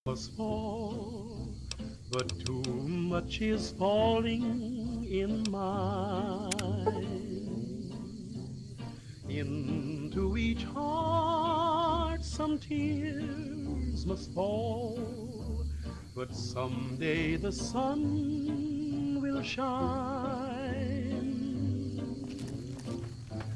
must fall, but too much is falling in mine. Into each heart some tears must fall, but someday the sun will shine.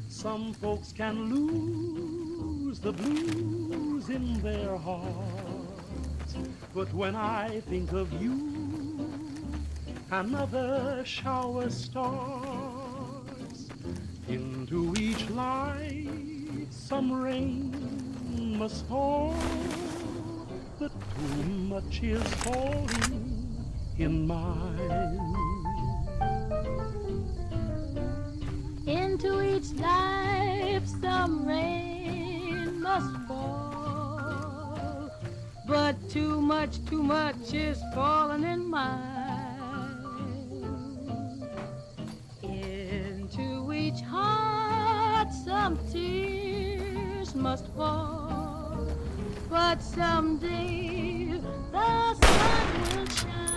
Some folks can lose the blues in their hearts, but when I think of you, another shower starts. Into each life some rain must fall, but too much is falling in mine. Into each life some rain must fall, but too much is falling in mine. Into each heart some tears must fall, but someday the sun will shine.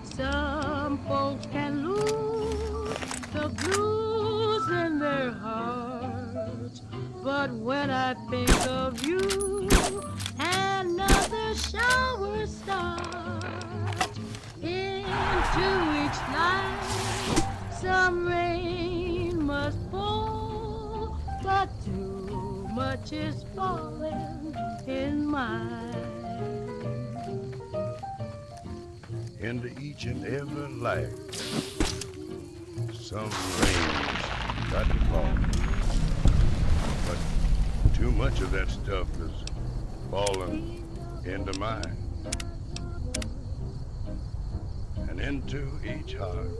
Some folks can lose the blues in their hearts, but when I think of you, another shower starts. Into each life some rain must fall, but too much is falling in mine. Into each and every life some rain's got to fall, but too much of that stuff is falling into mine. And into each heart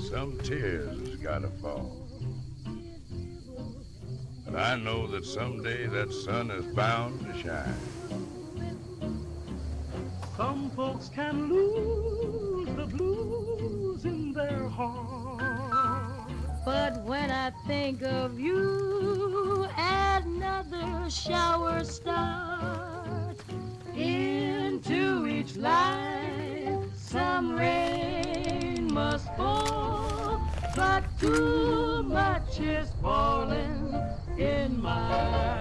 some tears has got to fall. But I know that someday that sun is bound to shine. Some folks can lose the blues in their heart, but when I think of you, another shower starts. Into each life some rain must fall, but too much is falling in mine.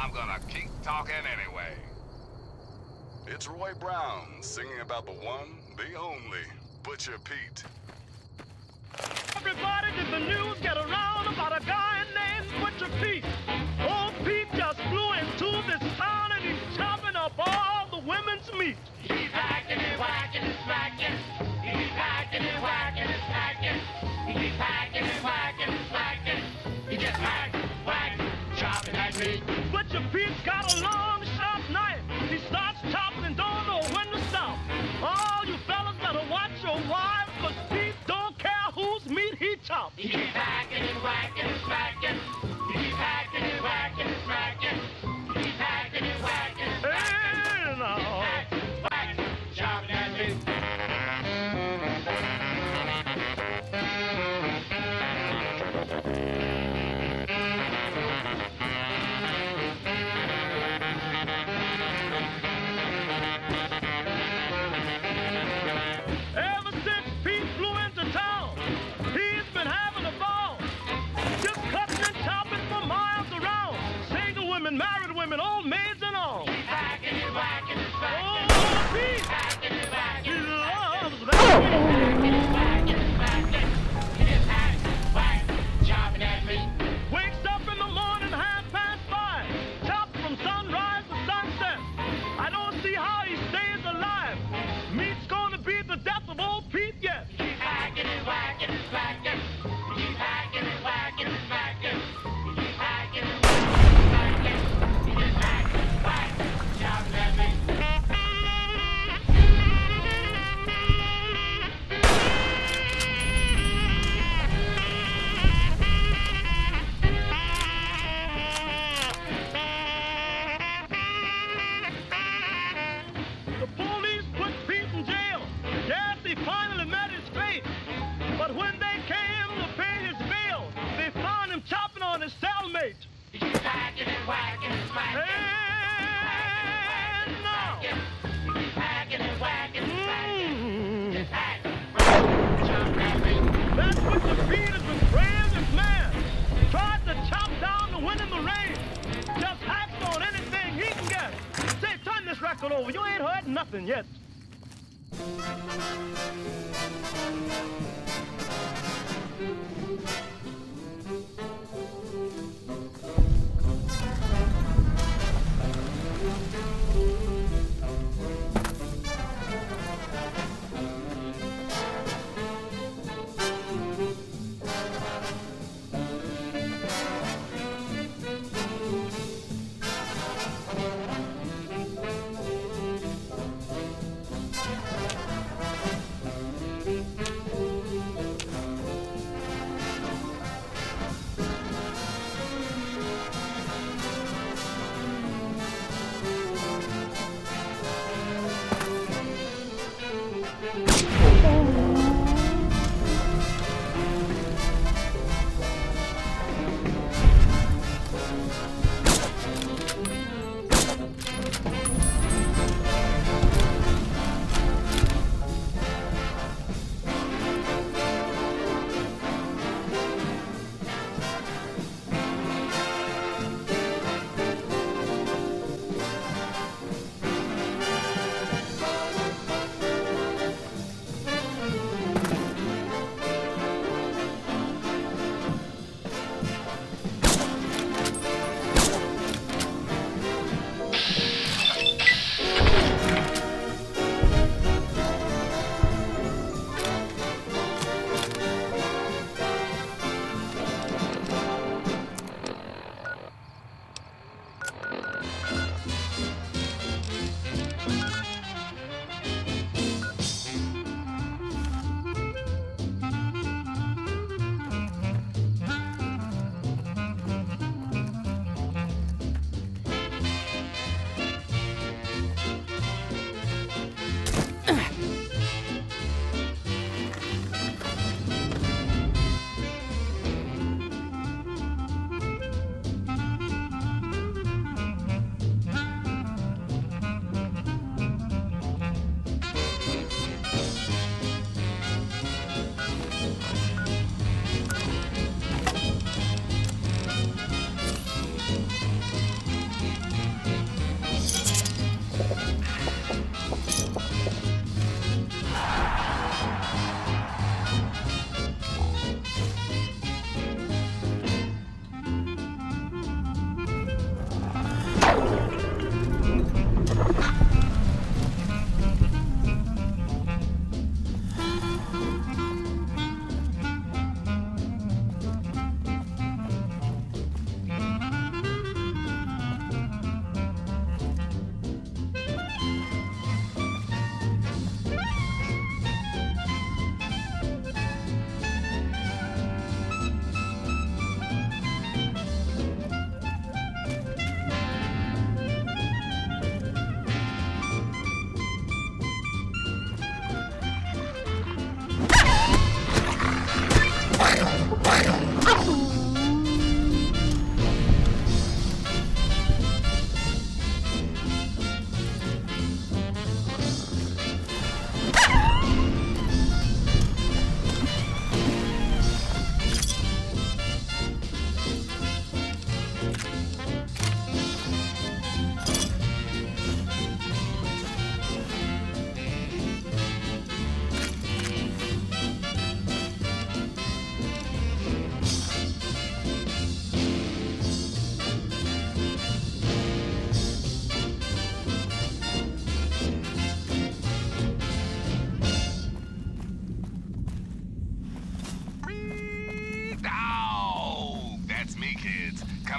I'm gonna keep talking anyway. It's Roy Brown singing about the one, the only, Butcher Pete. Everybody did the news get around about a guy named Butcher Pete. Old Pete just flew into this town and he's chopping up all the women's meat. He's hacking and whacking and smacking. He's hacking and whacking and smacking. He's hacking and whacking and smacking. He just hack, whack, chopping that meat. Butcher Pete's got a long, sharp knife. He starts chopping and don't know when to stop. All you fellas better watch your wives, 'cause Pete don't care whose meat he chops. He keeps hacking and whacking and smacking. He keeps hacking and whacking and smacking. He keeps hacking and whacking and smacking. Hey, now. Hack, whack, chopping that meat. Ever since Pete flew into town, he's been having a ball. Just cutting and chopping for miles around. Single women, married women, old maids and all. He's hacking and whacking and smacking. Oh, Pete! Hacking and whacking He and loves that. hacking and whacking and smacking. He just hack, whack, chopping that meat. Wakes up in the morning, 5:30. Chops from sunrise to sunset. I don't see how he stays alive. Meat's gonna be the death of old Pete yet. He's hacking and whacking and smacking. He's hacking and whacking and smacking. He's hacking and whacking and smacking. He just hack, whack, chopping that meat. The police put Pete in jail. Yes, he finally met his fate. But when they came to pay his bail, they found him chopping on his cellmate. He keeps hacking and whacking and smacking. And now. He keeps hacking and whacking and smacking. Mm. Just hack, whack, chopping that meat. That's what the Pete is the bravest man. Tried to chop down the wind in the rain. Just hacks on anything he can get. Say, turn this record over. You ain't heard nothing yet.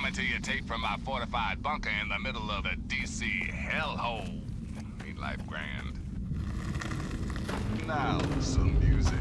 coming to you tape from my fortified bunker in the middle of the D.C. hellhole. Ain't life grand? Now, some music.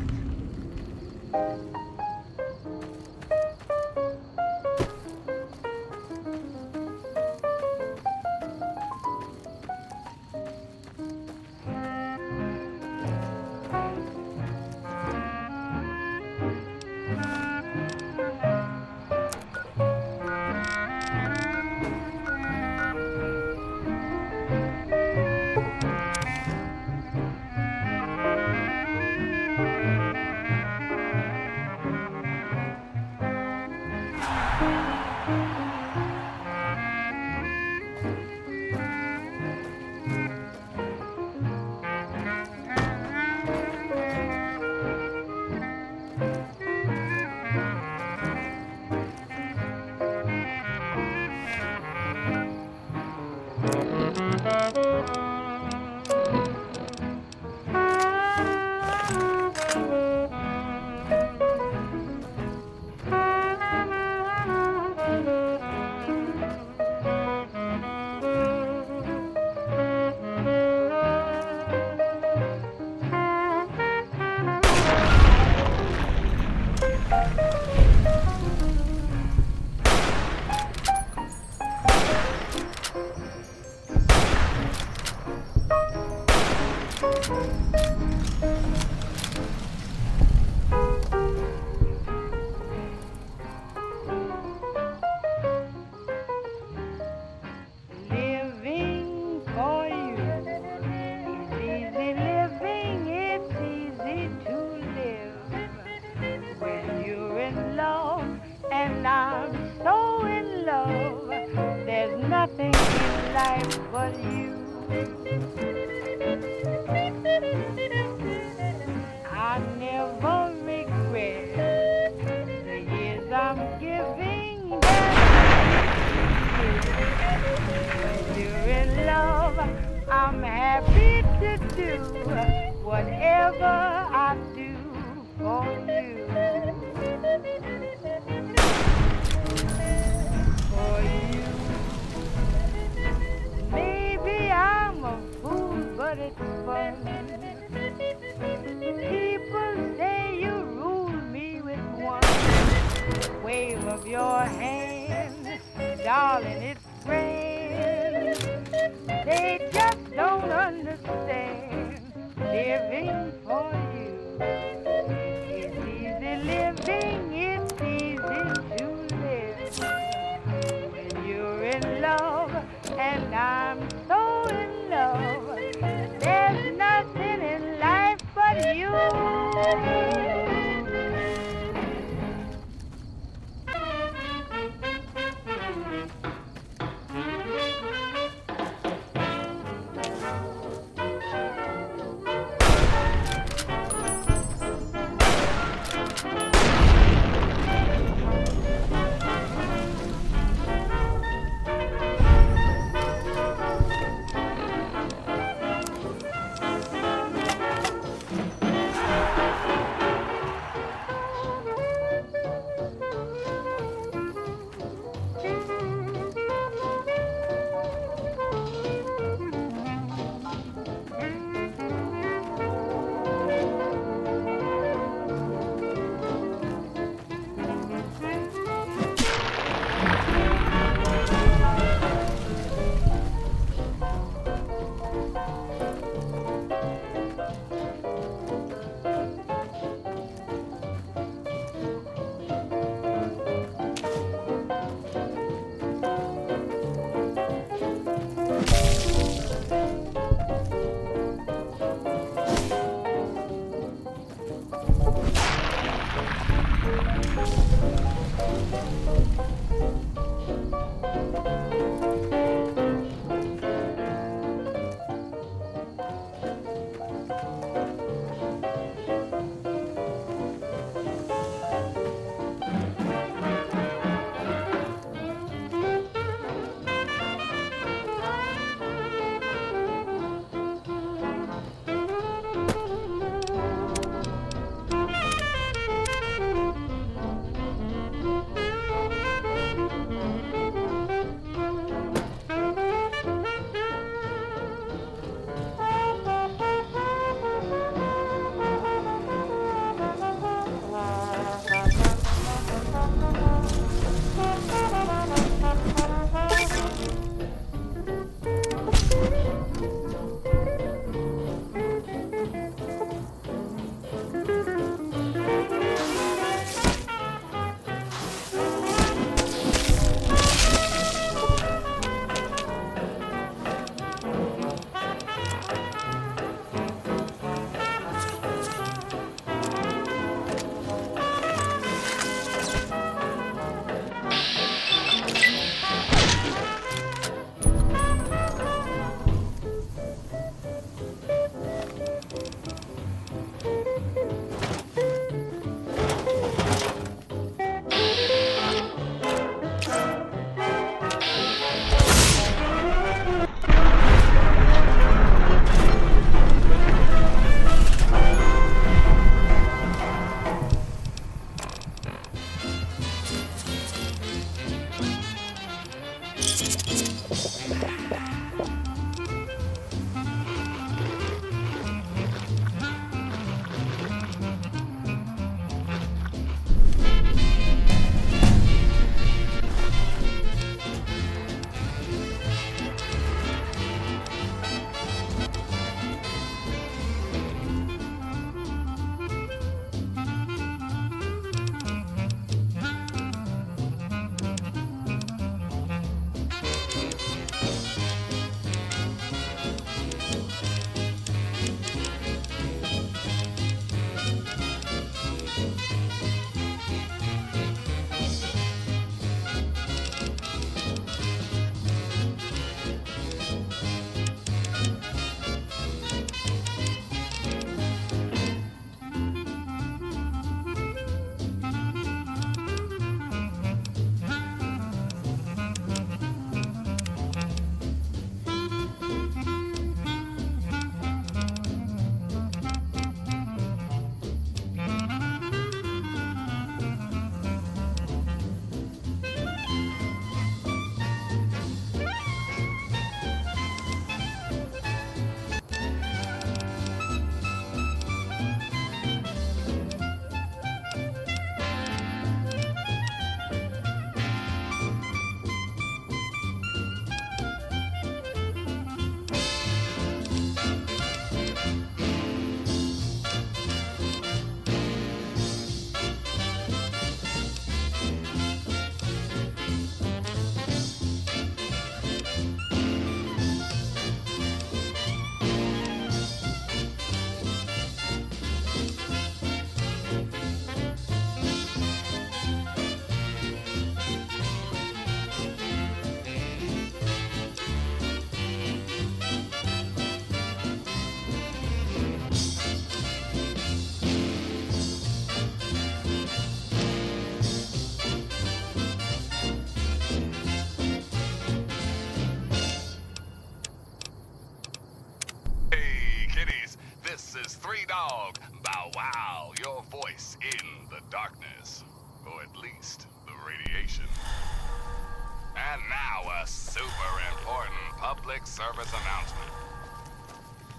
now a super important public service announcement.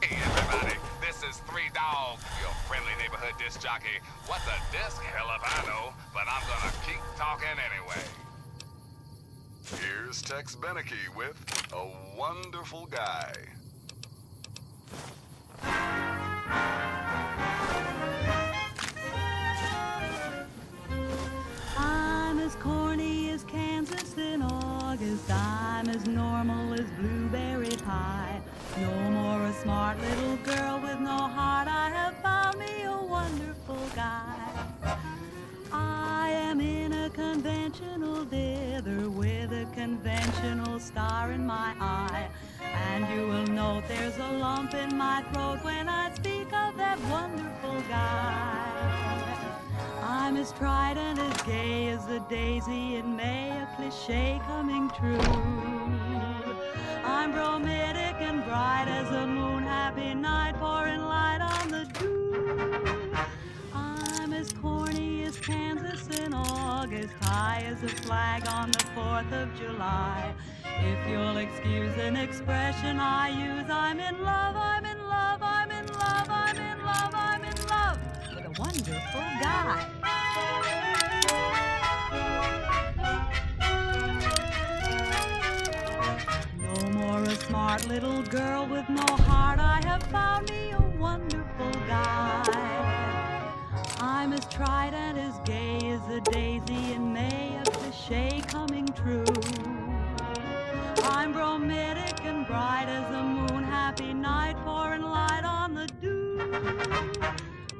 Hey everybody, this is Three Dog, your friendly neighborhood disc jockey. What's a disc? Hell if I know, but I'm gonna keep talking anyway. Here's Tex Beneke with A Wonderful Guy. I'm as corny as Kansas in August. I'm as normal as blueberry pie. No more a smart little girl with no heart. I have found me a wonderful guy. I am in a conventional dither with a conventional star in my eye. And you will note there's a lump in my throat when I speak of that wonderful guy. I'm as tried and as gay as a daisy in May, a cliche coming true. I'm bromidic and bright as a moon, happy night pouring light on the dew. I'm as corny as Kansas in August, high as a flag on the 4th of July. If you'll excuse an expression I use, I'm in love, I'm in love, I'm in love, I'm in love, I'm in love with a wonderful guy. No more a smart little girl with no heart. I have found me a wonderful guy. I'm as tried and as gay as a daisy in May, a cliche coming true. I'm bromidic and bright as a moon, happy night pouring light on the dew.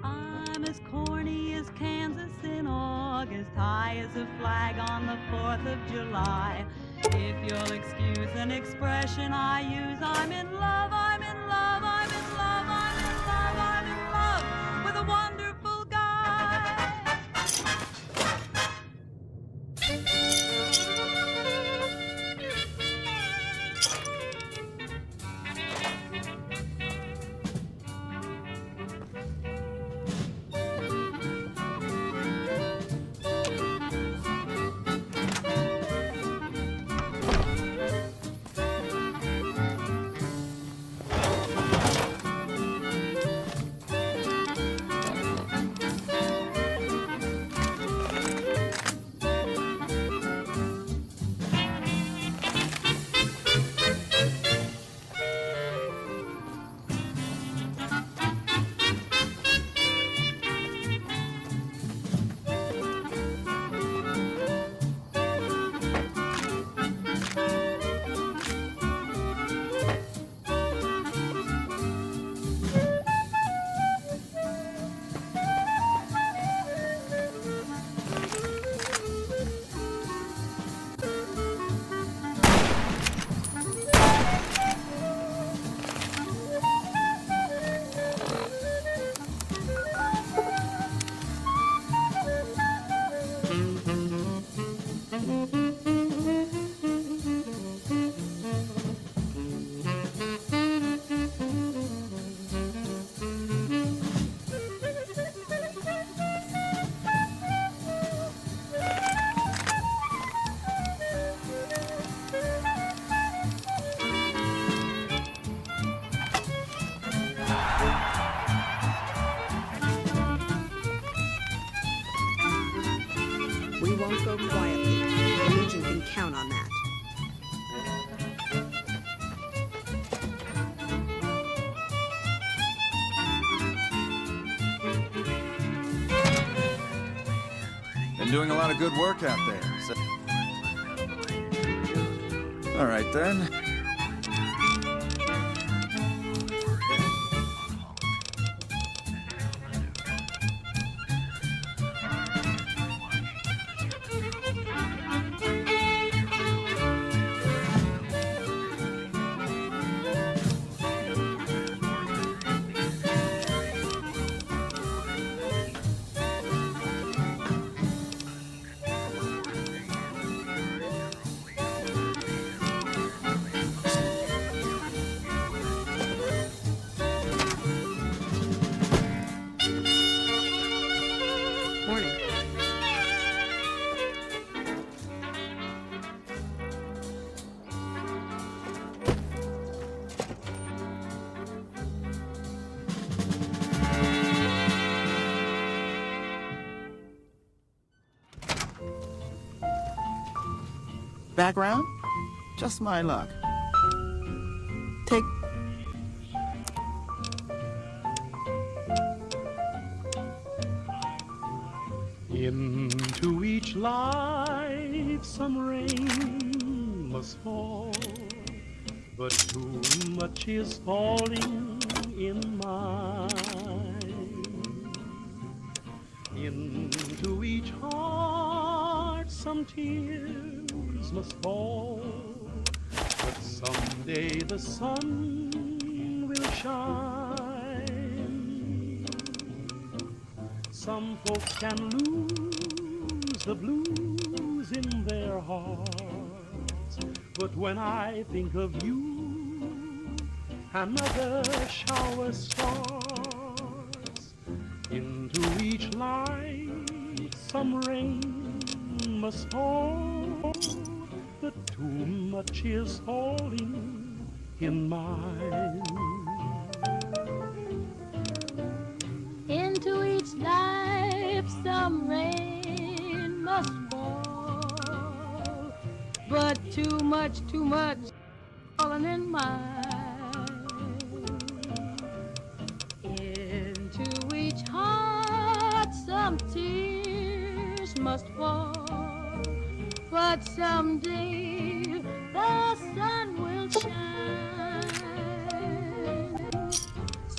I'm as corny as Kansas in August, high as a flag on the 4th of July. If you'll excuse an expression I use, I'm in love, I'm in love, I'm in love, I'm in love, I'm in love with a wonderful guy. We won't go quietly. The Legion can count on that. Been doing a lot of good work out there. All right, then. Background? Just my luck. Take... Into each life some rain must fall, but too much is falling in mine. Into each heart some tears must fall, but someday the sun will shine. Some folks can lose the blues in their hearts, but when I think of you, another shower starts. Into each life some rain must fall, but too much is falling in mine. Into each life some rain must fall, but too much falling in mine. Into each heart some tears must fall, but someday the sun will shine.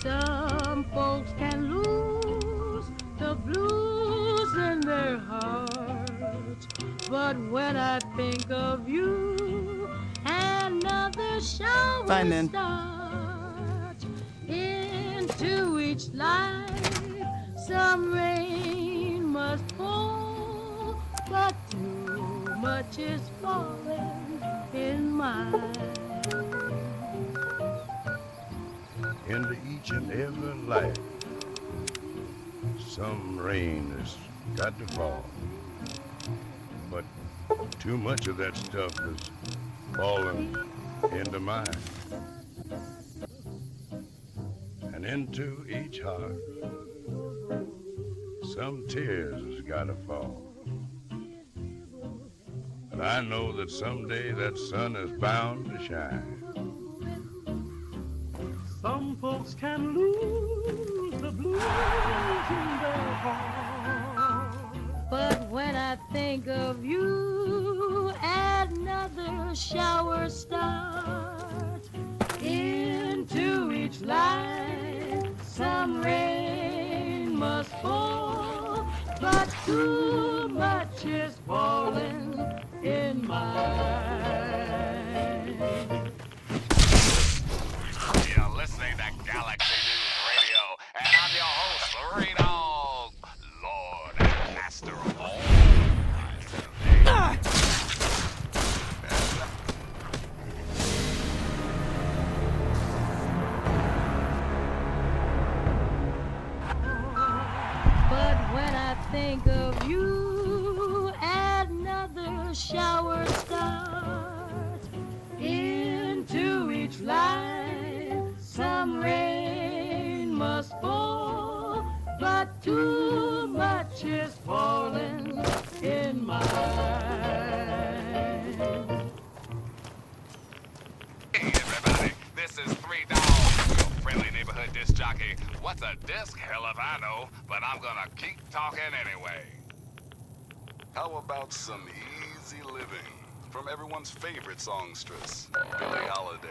Some folks can lose the blues in their hearts, but when I think of you, another shower starts. Into each life some rain must fall, but too much is falling in mine. Into each and every life, some rain has got to fall. But too much of that stuff has fallen into mine. And into each heart, some tears has got to fall. But I know that someday that sun is bound to shine. Some folks can lose the blues in their heart, but when I think of you, another shower starts. Into each life some rain must fall, but too much is falling in mine. Listening to Galaxy News Radio, and I'm your host, Three Dog, Lord and Master of all. But when I think of you, another shower starts. Into each life some rain must fall, but too much is falling in mine. Hey everybody, this is Three Dogs, your friendly neighborhood disc jockey. What's a disc? Hell if I know, but I'm gonna keep talking anyway. How about some easy living from everyone's favorite songstress, Billie Holiday?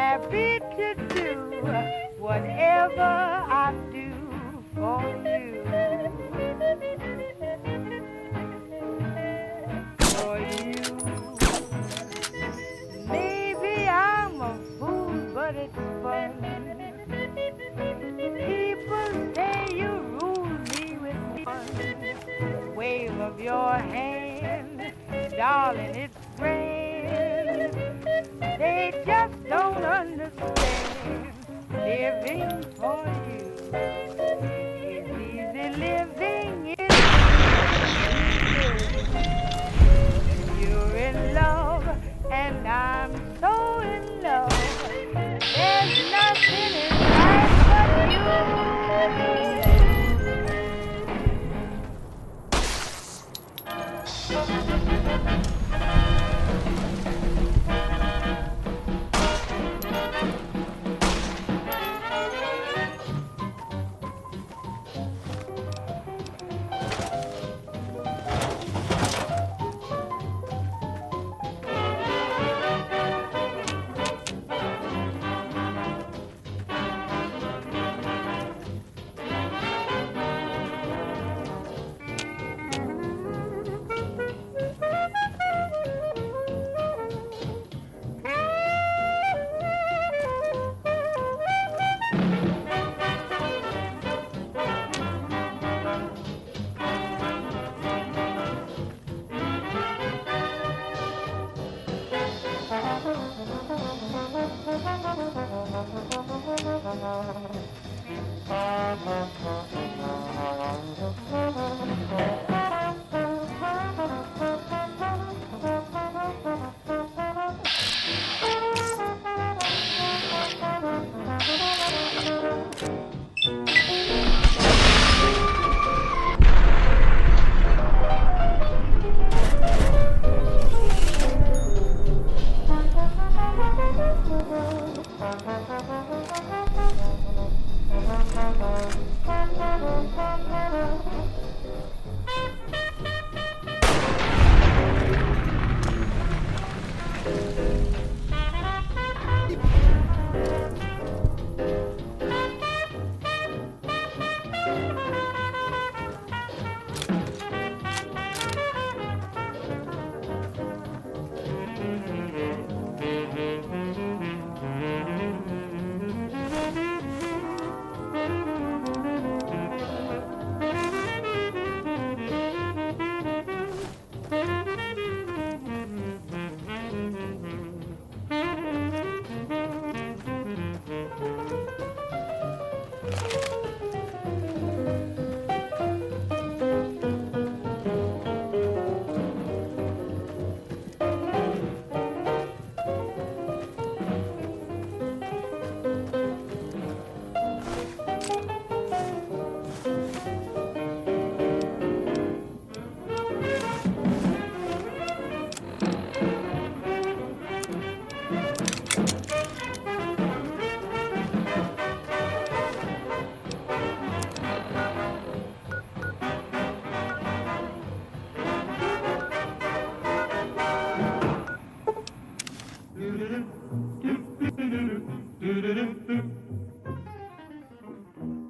happy to do whatever I do for you. For you. Maybe I'm a fool, but it's fun. People say you rule me with one wave of your hand, darling, it's grand. They just don't understand living for you. It's easy living, it's easy. You're in love, and I'm so in love. There's nothing in life but you.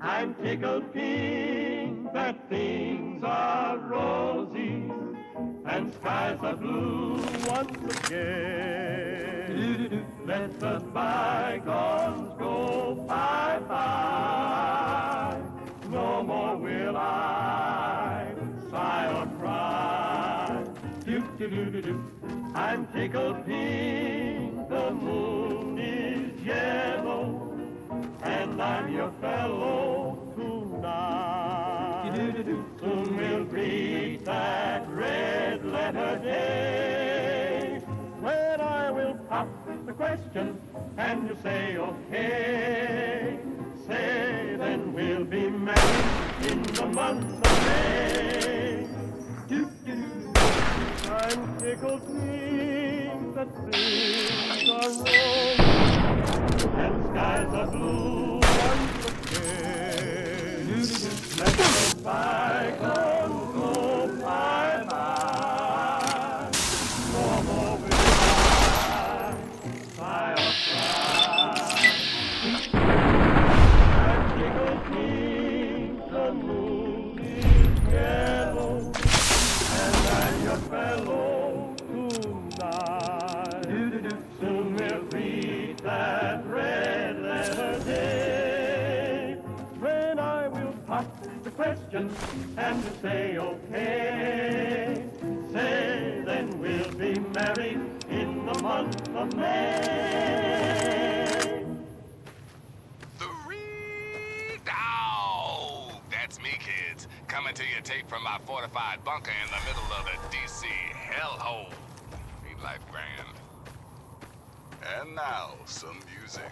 I'm tickled pink that things are rosy and skies are blue once again. Let the bygones go bye-bye. No more will I sigh or cry. Do-do-do-do-do. I'm tickled pink, the moon is yellow, and I'm your fellow tonight. Soon we'll greet that red letter day, when I will pop the question and you say okay. Say then we'll be married in the month of May. I'm tickled pink that things are rosy and skies are blue once again. Let the bygones go bye-bye. No more will I sigh or cry. question and you say okay. Say then we'll be married in the month of May. Three dog. That's me, kids. Coming to you tape from my fortified bunker in the middle of the DC hellhole. Ain't life grand? And now, some music.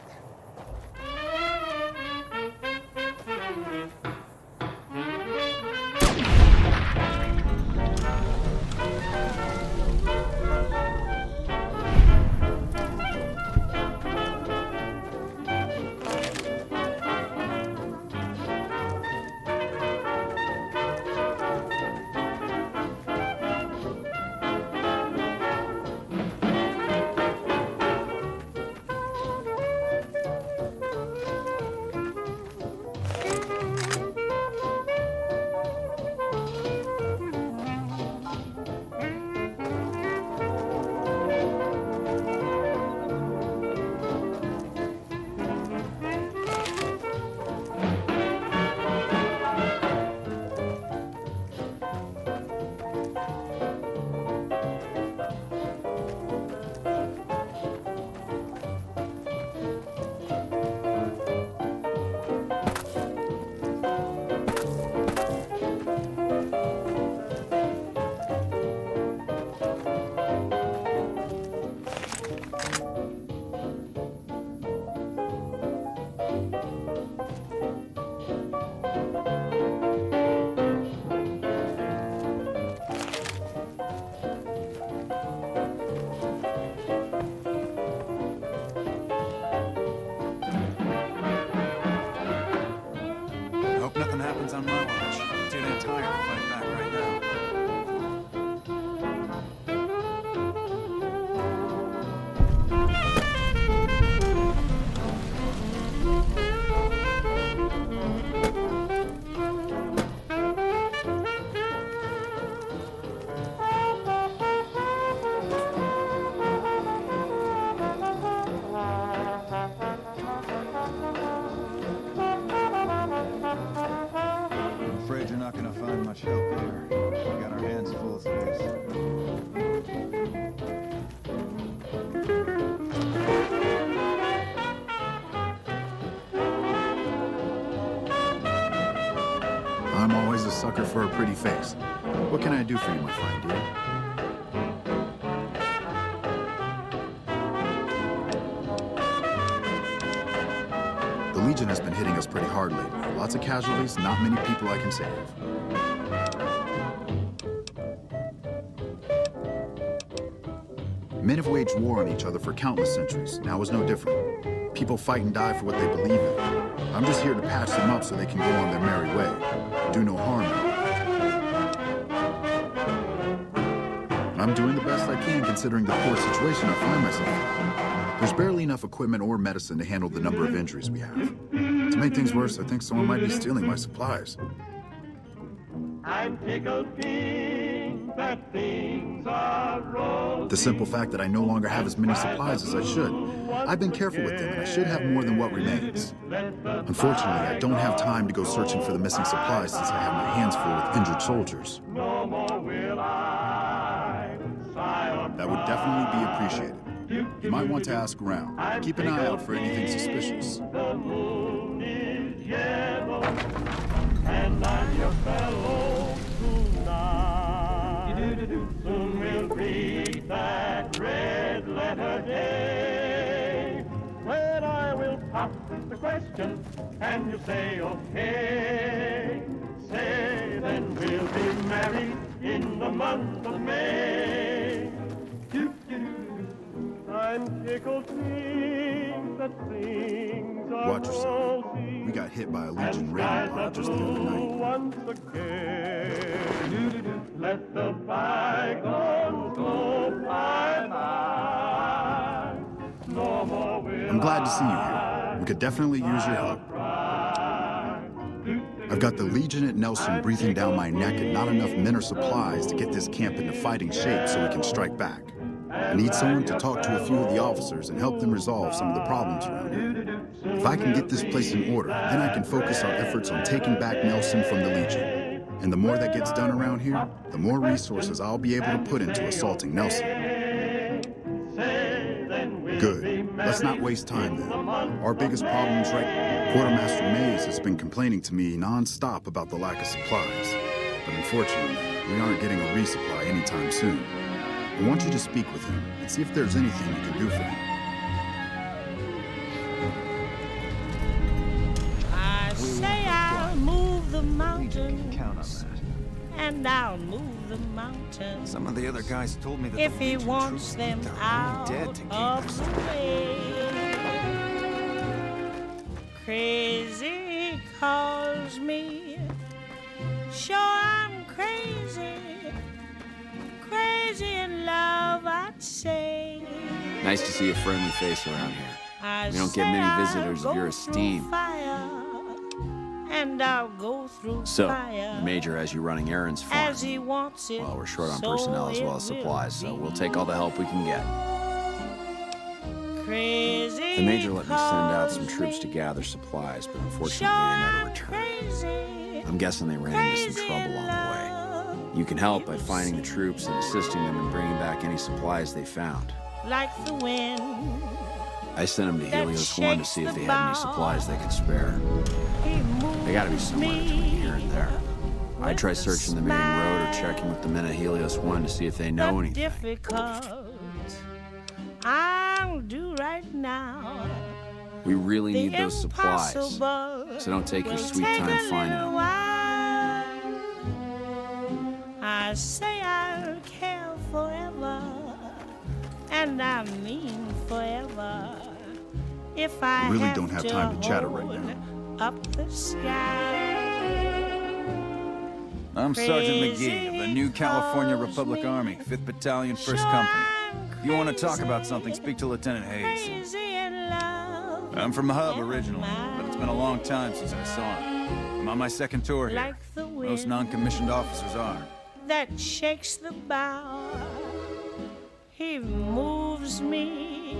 On my watch. Too damn tired to fight back right now. You're not gonna find much help here. We got our hands full of things. I'm always a sucker for a pretty face. What can I do for you, my fine dear? The Legion has been hitting us pretty hard lately. Lots of casualties, not many people I can save. Men have waged war on each other for countless centuries. Now is no different. People fight and die for what they believe in. I'm just here to patch them up so they can go on their merry way. Do no harm. I'm doing the best I can considering the poor situation I find myself in. There's barely enough equipment or medicine to handle the number of injuries we have. To make things worse, I think someone might be stealing my supplies. I'm tickled pink that things are rosy. The simple fact that I no longer have as many supplies as I should. I've been careful with them, and I should have more than what remains. Unfortunately, I don't have time to go searching for the missing supplies since I have my hands full with injured soldiers. No more will I sigh or That would definitely be appreciated. You might want to ask around. Keep an eye out for anything suspicious. The moon is yellow, and I'm your fellow tonight. Soon we'll greet that red letter day, when I will pop the question, and you say okay. Say then we'll be married in the month of May. I'm tickled pink that things are Watch yourself. rosy. We got hit by a Legion raiding pod just the other night. Once again, let the bygones go bye-bye. No more will I'm glad to see you here. We could definitely use your help. I've got the Legion at Nelson breathing down my neck and not enough men or supplies to get this camp into fighting shape so we can strike back. I need someone to talk to a few of the officers and help them resolve some of the problems around here. If I can get this place in order, then I can focus our efforts on taking back Nelson from the Legion. And the more that gets done around here, the more resources I'll be able to put into assaulting Nelson. Good. Let's not waste time then. Our biggest problem is right. Quartermaster Mays has been complaining to me non-stop about the lack of supplies. But unfortunately, we aren't getting a resupply anytime soon. I want you to speak with him and see if there's anything you can do for him. I say I'll move the mountains. Count on that. And I'll move the mountains. Some of the other guys told me that if the he Legion wants troops them think they're out only dead to keep of their the way. Crazy he calls me. Sure I'm crazy. Crazy in love, I'd say. Nice to see a friendly face around here. I We don't get many say visitors I'll of your go through esteem. Fire, and I'll go through So, fire the Major has you running errands for as him. he wants it. Well, we're short on so personnel as it well as supplies, so will we'll take all the help we can get. be. Crazy The Major let me send out some calls troops to me. gather supplies, but unfortunately Sure they never I'm returned. crazy, I'm guessing they ran into some crazy trouble in on the way. love. You can help by You finding the see. troops and assisting them in bringing back any supplies they found. Like the wind. I sent them to That Helios 1 to shakes see if the they had any bough. supplies they could spare. He moves They gotta be somewhere me between here and there. I with try a searching the main road or smile. checking with the men at Helios 1 to see if they know The anything. difficult I'll do right now. We really The need those supplies, impossible so don't take your will sweet take time a finding little them. while. I say I'll care forever, and I mean forever. If I really don't have time to chatter right hold now. Up the sky. I'm Sergeant Crazy McGee of the New California calls Republic me. Army, 5th Battalion, 1st Sure Company. I'm If you want to talk about crazy, something, speak to Lieutenant Hayes. Crazy in love. I'm from the hub Am originally, I? but it's been a long time since I saw him. I'm on my second tour here. Like the Most wind non-commissioned officers are. that shakes the bough. He moves me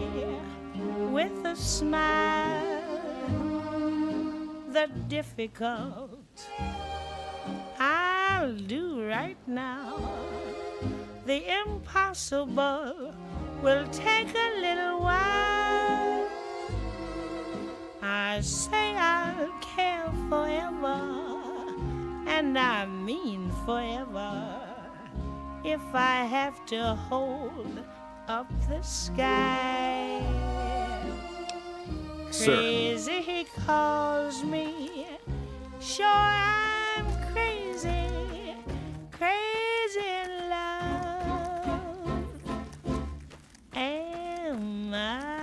with a smile. The difficult I'll do right now. The impossible will take a little while. I say I'll care forever, and I mean forever. If I have to hold up the sky. Sir. Crazy he calls me. Sure I'm crazy, crazy in love. Am I?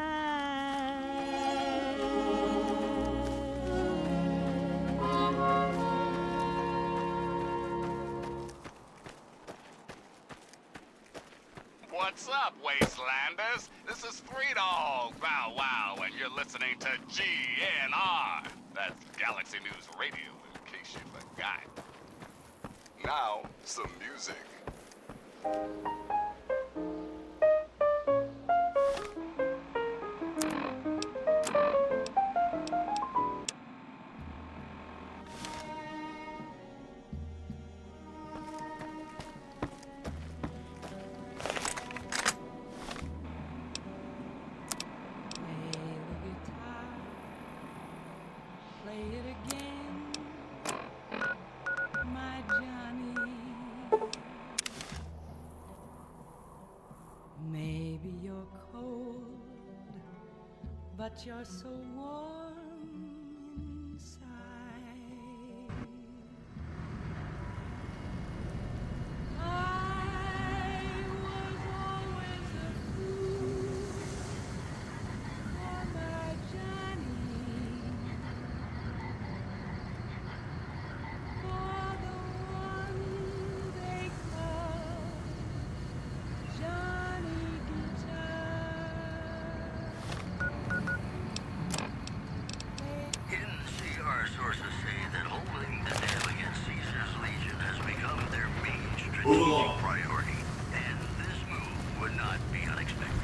What's up, Wastelanders? This is Three Dog Bow Wow, and you're listening to GNR. That's Galaxy News Radio, in case you forgot. Now, some music. Play it again, my Johnny. Maybe you're cold, but you're so warm inside. I was always a fool for my Johnny. For the one they call Johnny Hidden CR sources say that holding the alien Caesar's Legion has become their main strategic priority, and this move would not be unexpected.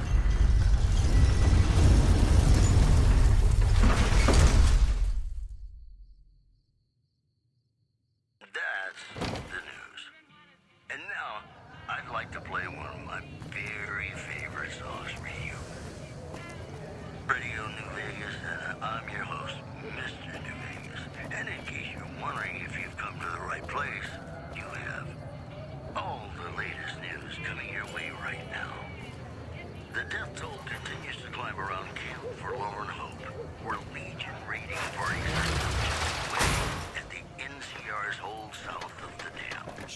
That's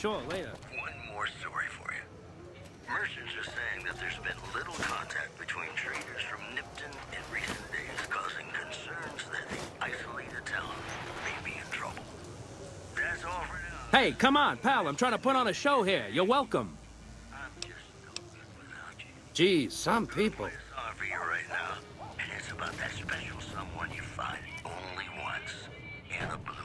Sure, later. One more story for you. Merchants are saying that there's been little contact between traders from Nipton in recent days, causing concerns that the isolated town may be in trouble. That's all for now. Hey, come on, pal. I'm trying to put on a show here. You're welcome. I'm just no good without you. Geez, some people. It's on for you right now, and it's about that special someone you find only once in a blue moon.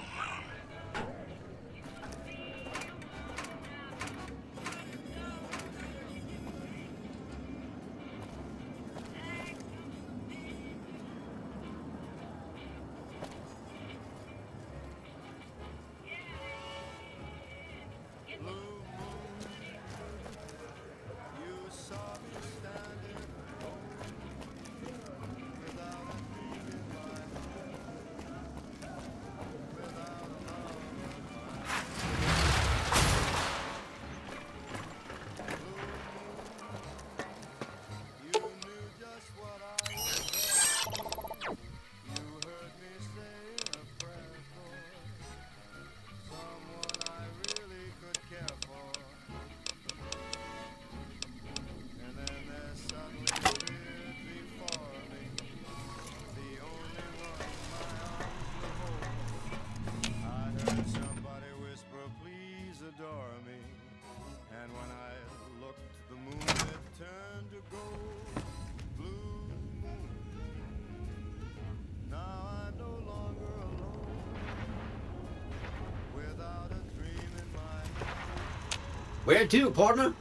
Where to, partner?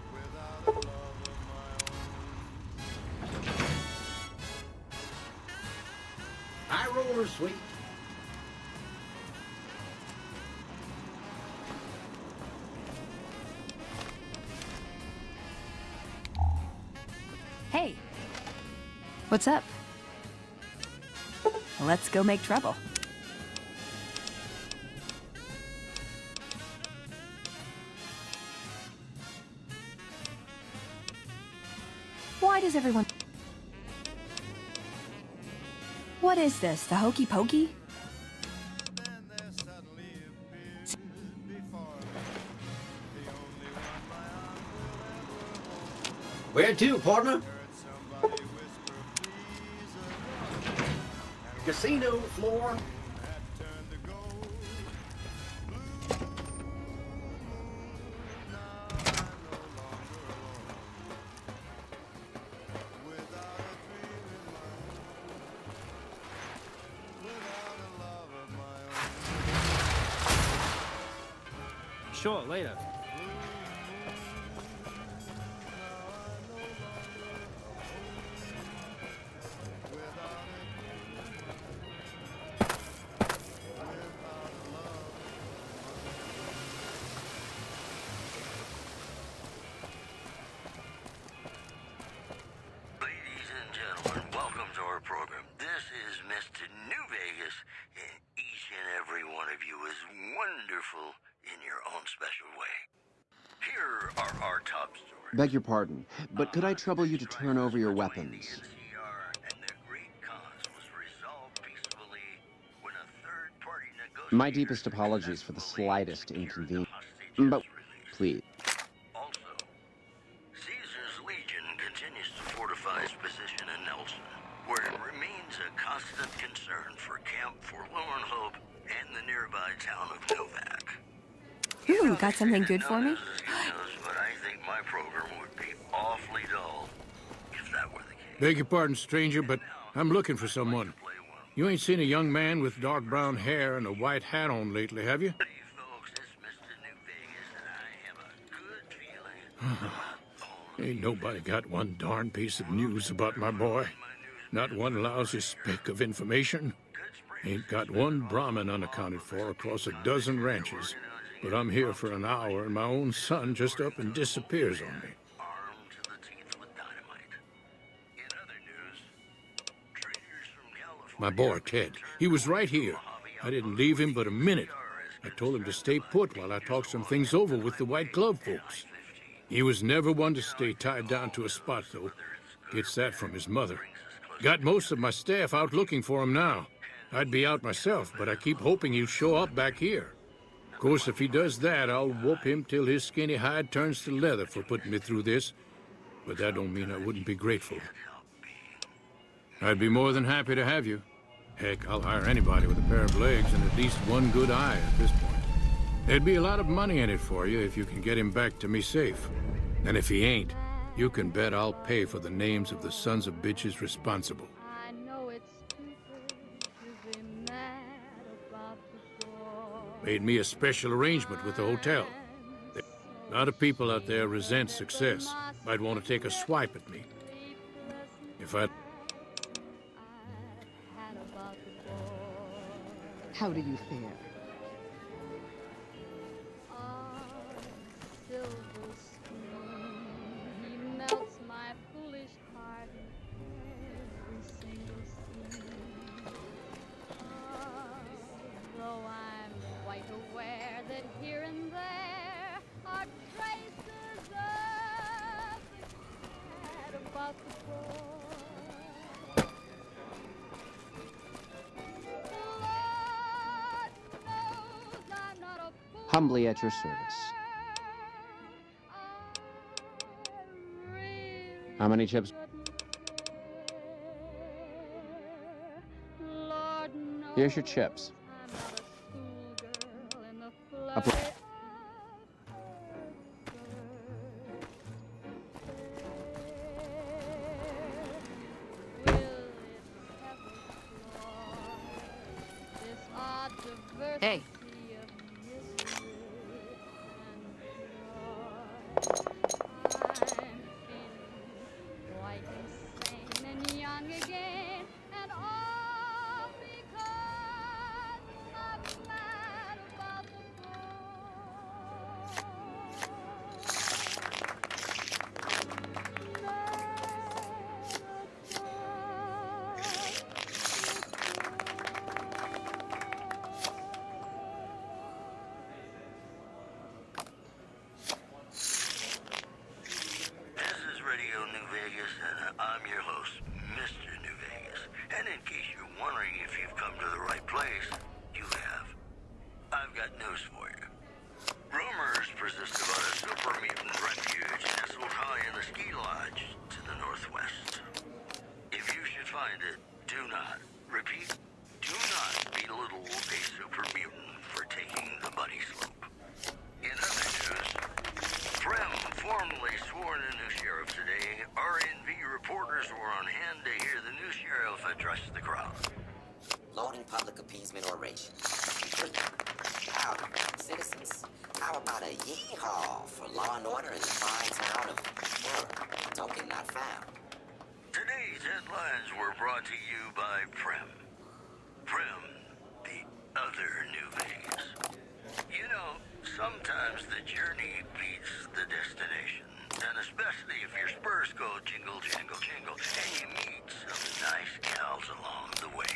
High roller, sweet. Hey. What's up? Let's go make trouble. Why does everyone... What is this, the hokey pokey? Where to, partner? Casino floor. Sure, later. Beg your pardon, but could I trouble you to turn over your weapons? My deepest apologies for the slightest inconvenience, but please. Also, Caesar's Legion continues to fortify its position in Nelson, where it remains a constant concern for Camp Forlorn Hope and the nearby town of Novak. Ooh, got something good for me? But I think my program would be awfully dull if that were the case. Beg your pardon, stranger, but I'm looking for someone. You ain't seen a young man with dark brown hair and a white hat on lately, have you? Ain't nobody got one darn piece of news about my boy. Not one lousy speck of information. Ain't got one Brahmin unaccounted for across a dozen ranches. But I'm here for an hour and my own son just up and disappears on me. My boy, Ted, he was right here. I didn't leave him but a minute. I told him to stay put while I talked some things over with the White Glove folks. He was never one to stay tied down to a spot, though. Gets that from his mother. Got most of my staff out looking for him now. I'd be out myself, but I keep hoping he'll show up back here. Of course, if he does that, I'll whoop him till his skinny hide turns to leather for putting me through this. But that don't mean I wouldn't be grateful. I'd be more than happy to have you. Heck, I'll hire anybody with a pair of legs and at least one good eye at this point. There'd be a lot of money in it for you if you can get him back to me safe. And if he ain't, you can bet I'll pay for the names of the sons of bitches responsible. I know it's stupid to be mad about the door. Made me a special arrangement with the hotel. A lot of people out there resent success. Might want to take a swipe at me. If I... How do you fare? Silver spoon, he melts my foolish heart in every single scene. Though I'm quite aware that here and there are traces of the cat about the door. Humbly at your service. How many chips? Here's your chips. Hey. I'm your host, Mr. New Vegas. And in case you're wondering if you've come to the right place, you have. I've got news for you. Rumors persist about a super mutant refuge nestled high in the ski lodge to the northwest. If you should find it, do not, repeat, do not belittle a super mutant for taking the buddy slope. In other news, Prem formally sworn a new sheriff today. RNV reporters were on hand to hear the new sheriff address the crowd. Loading public appeasement oration. Howdy, citizens. How about a yee-haw for law and order in the fine town of Token Not Found? Today's headlines were brought to you by Prem. Prem, the other New Vegas. You know, sometimes the journey beats the destination. And especially if your spurs go jingle, jangle, jingle, and you meet some nice gals along the way.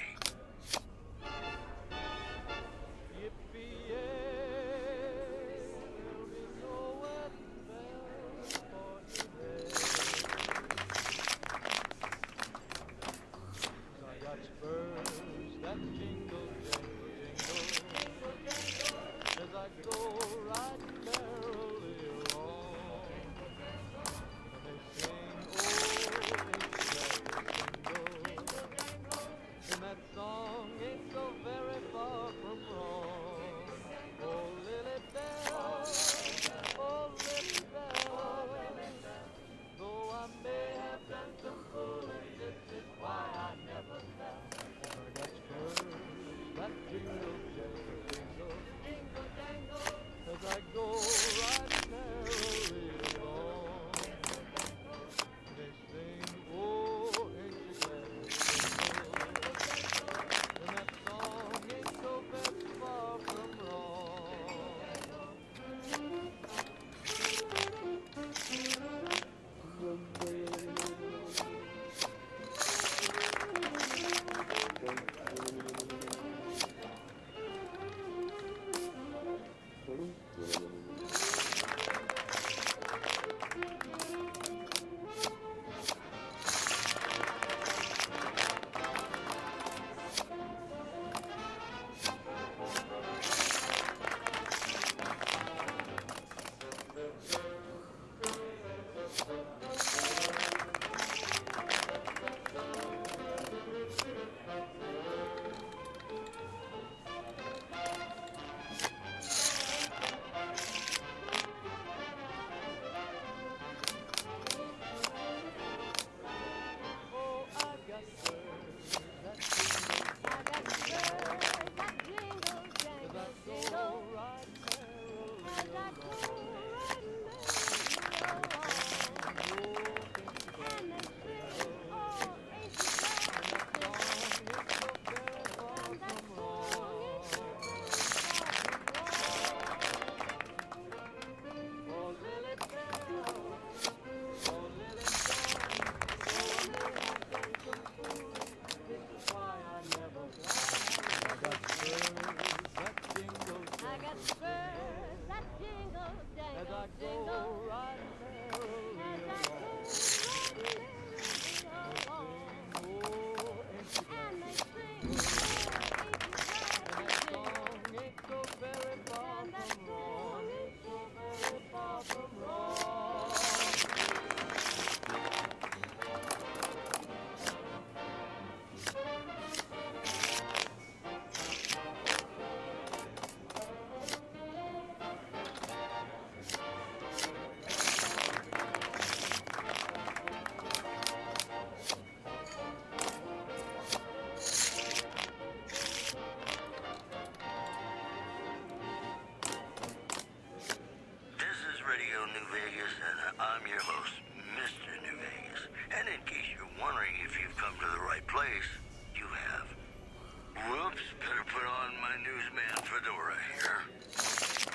newsman Fedora here.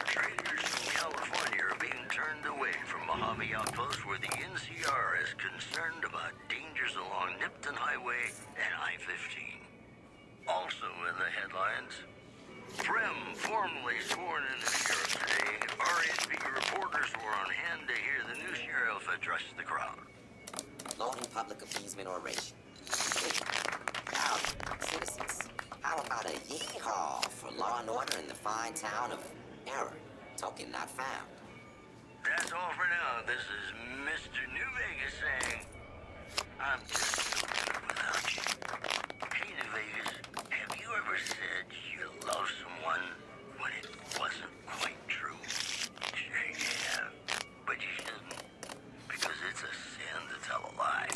Traders from California are being turned away from Mojave outpost where the NCR is concerned about dangers along Nipton Highway and I-15. Also in the headlines, Prim formally sworn in as sheriff today. RSB reporters were on hand to hear the new sheriff address the crowd. Loading public appeasement oration. Now, citizens, how about a yeehaw for law and order in the fine town of Error, token not found? That's all for now. This is Mr. New Vegas saying, I'm just so good without you. Hey, New Vegas, have you ever said you love someone when it wasn't quite true? Sure you have, but you shouldn't, because it's a sin to tell a lie.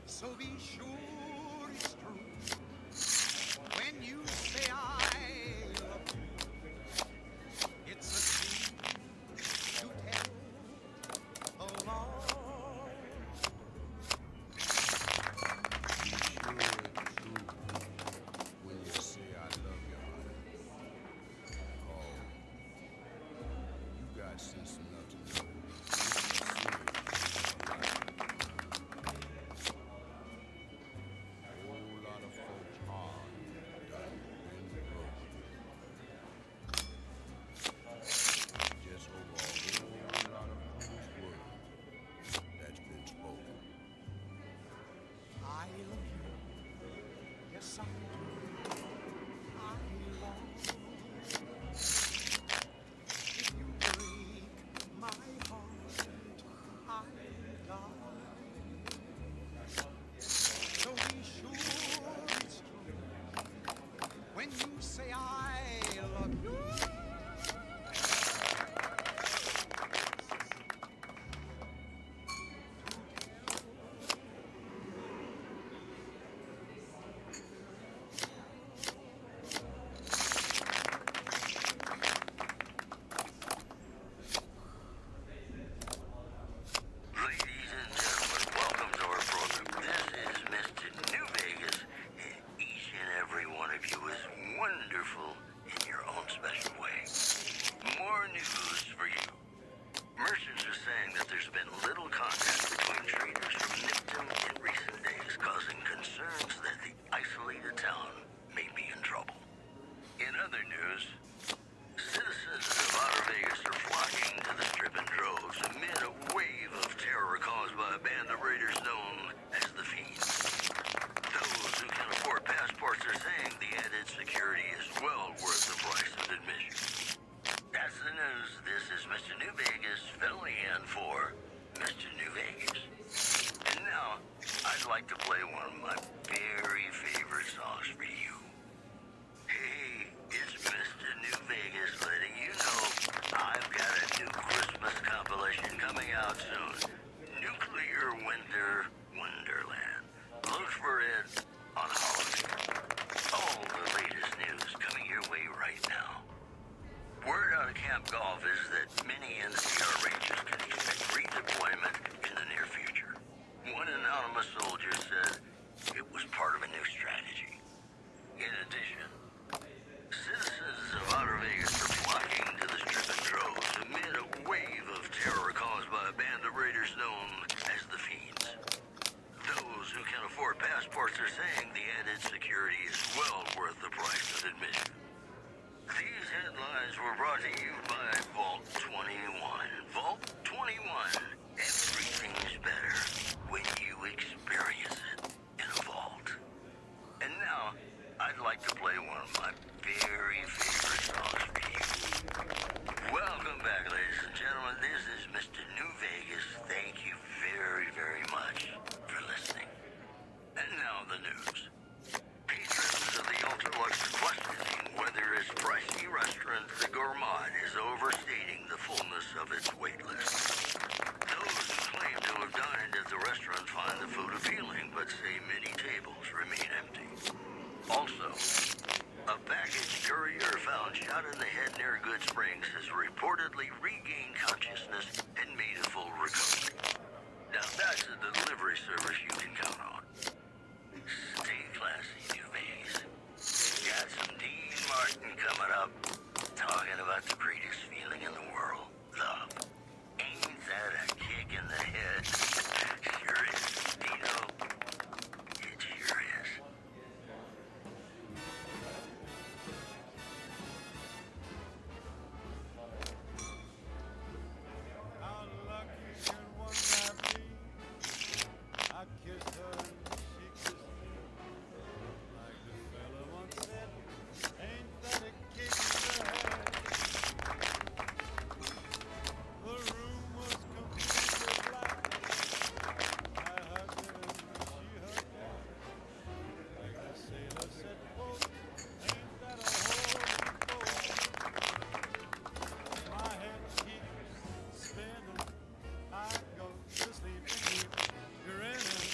So be sure it's true when you say I love you. It's a thing to tell along. Be sure it's true when you say I love you, honey. Oh, you got sense enough to know. These headlines were brought to you by Vault 20 rapidly regained consciousness and made a full recovery. Now that's a delivery service you can count on. Stay classy, New Vegas. Got some Dean Martin coming up, talking about the greatest feeling in the world, love. Ain't that a kick in the head? Sure is, Dino. It sure is. How lucky can one man be? I kissed her and she kissed me. Like the fella once said, ain't that a kick in the head? The room was completely black. I hugged her and she hugged back. Like the sailor said, quote, ain't that a holy quote? My head keeps spinning. I go to sleep and keep grinning.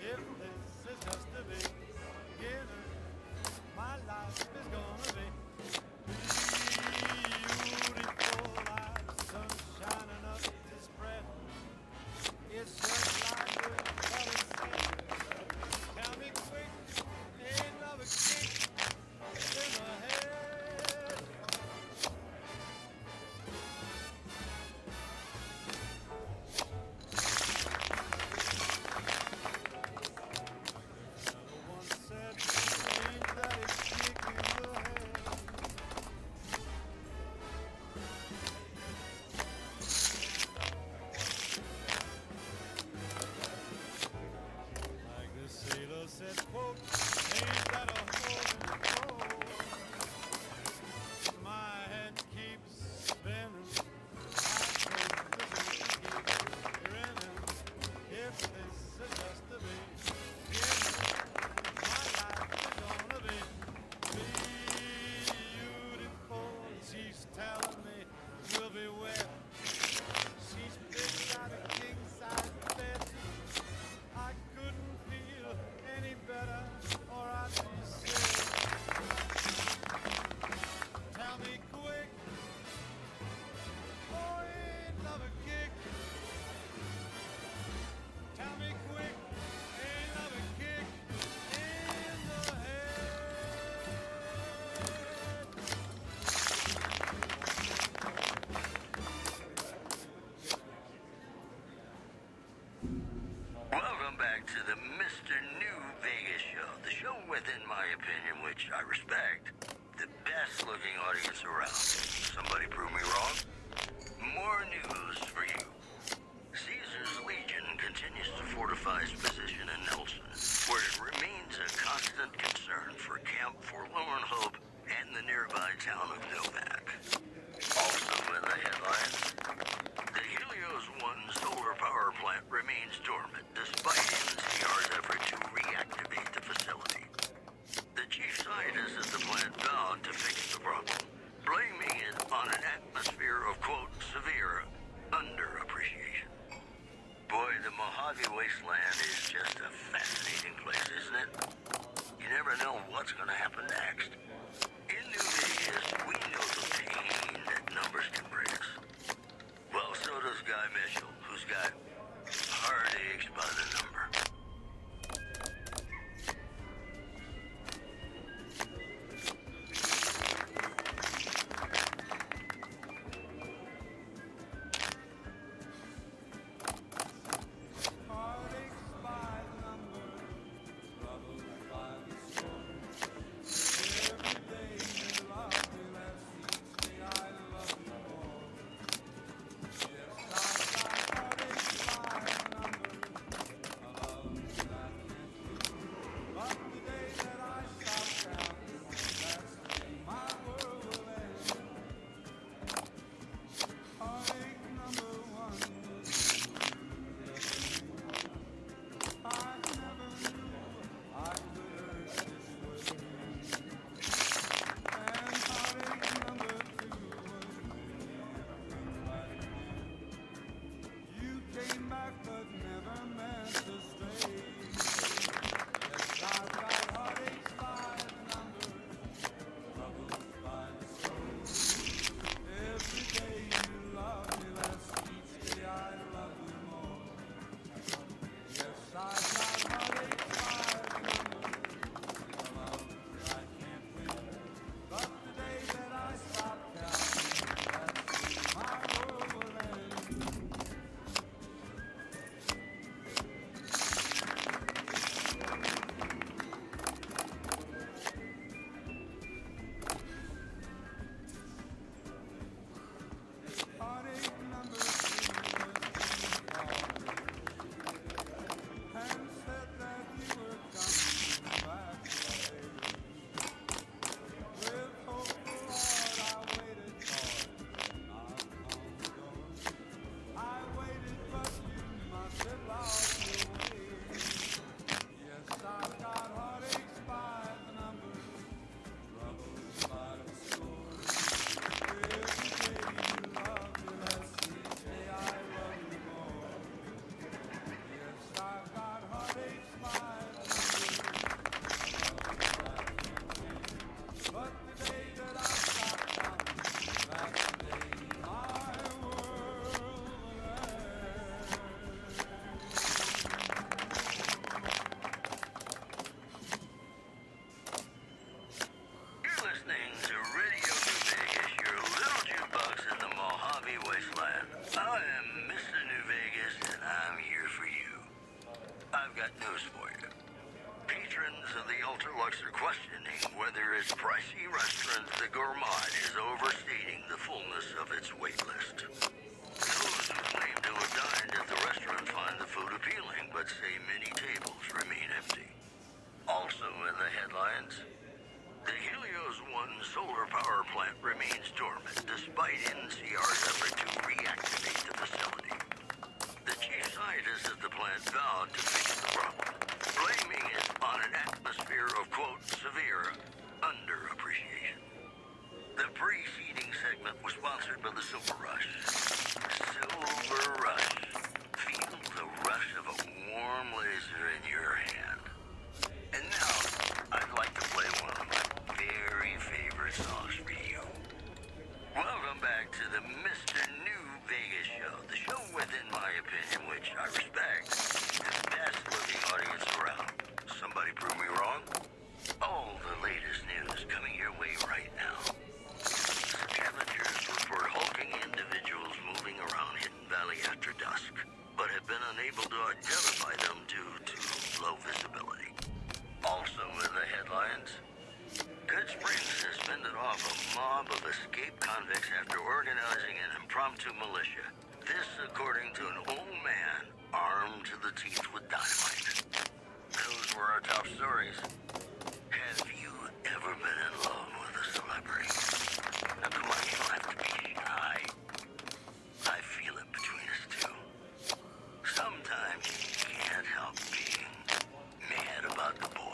If this is just the beginning, my life is gonna be beautiful. Like sun shining up to spread. It's just like the fellas say. Tell me quick, ain't another kick in the head. Once said, ain't that a kick in the head? Like the sailor said, quote, ain't that a holy quote? My head keeps spinning. I go to sleep and keep grinning. If this is just the beginning, my life is gonna be beautiful. She's telling me we'll be wet. She's picked out a king-size bed. I couldn't feel any better, or I'd be sick. Tell me quick, oh, ain't love a kick? Tell me quick, ain't love a kick in the head? Welcome back to the Mr. New Vegas show. The show with, in my opinion, which I respect, the best looking audience around. Somebody prove me wrong? More news for you. Caesar's Legion continues to fortify its position in Nelson, where it remains a constant concern for Camp Forlorn Hope and the nearby town of Novak. Also in the headlines, the Helios 1 solar power plant remains dormant despite NCR's effort to reactivate the facility. The chief scientist at the plant vowed to fix the problem, blaming it on an atmosphere of, quote, severe underappreciation. Boy, the Mojave wasteland is just a fascinating place, isn't it? You never know what's going to happen next. In New Vegas, we know the pain that numbers can bring us. Well, so does Guy Mitchell, who's got heartaches by the number. Heartaches by the number, troubles by the score. Every day you love me less, each day I love you more. Yes, I got heartaches by the number, a love headline. I am Mr. New Vegas, and I'm here for you. I've got news for you. Patrons of the Ultralux are questioning whether its pricey restaurant, the Gourmand, is overstating the fullness of its wait list. Those who claim to have dined at the restaurant find the food appealing, but say many tables remain empty. Also in the headlines, the Helios 1 solar power plant remains dormant despite NCR's effort to reactivate the facility. The chief scientist at the plant vowed to fix the problem, blaming it on an atmosphere of, quote, severe underappreciation. The preceding segment was sponsored by the Silver Rush. Silver Rush. Feel the rush of a warm laser in your hand. And now, I'd like to play one of my very favorite songs for you. Welcome back to the Mr. New Vegas show. The show within my opinion, which I respect, the best looking audience around. Somebody prove me wrong? All the latest news coming your way right now. Scavengers report hulking individuals moving around Hidden Valley after dusk, but have been unable to identify them due to low visibility. Also in the headlines, Good Springs suspended off a mob of escaped convicts after organizing an impromptu militia. This according to an old man armed to the teeth with dynamite. Those were our top stories. Have you ever been in love with a celebrity? Now come on, you don't have to be shy. I feel it between us two. Sometimes you can't help being mad about the boy.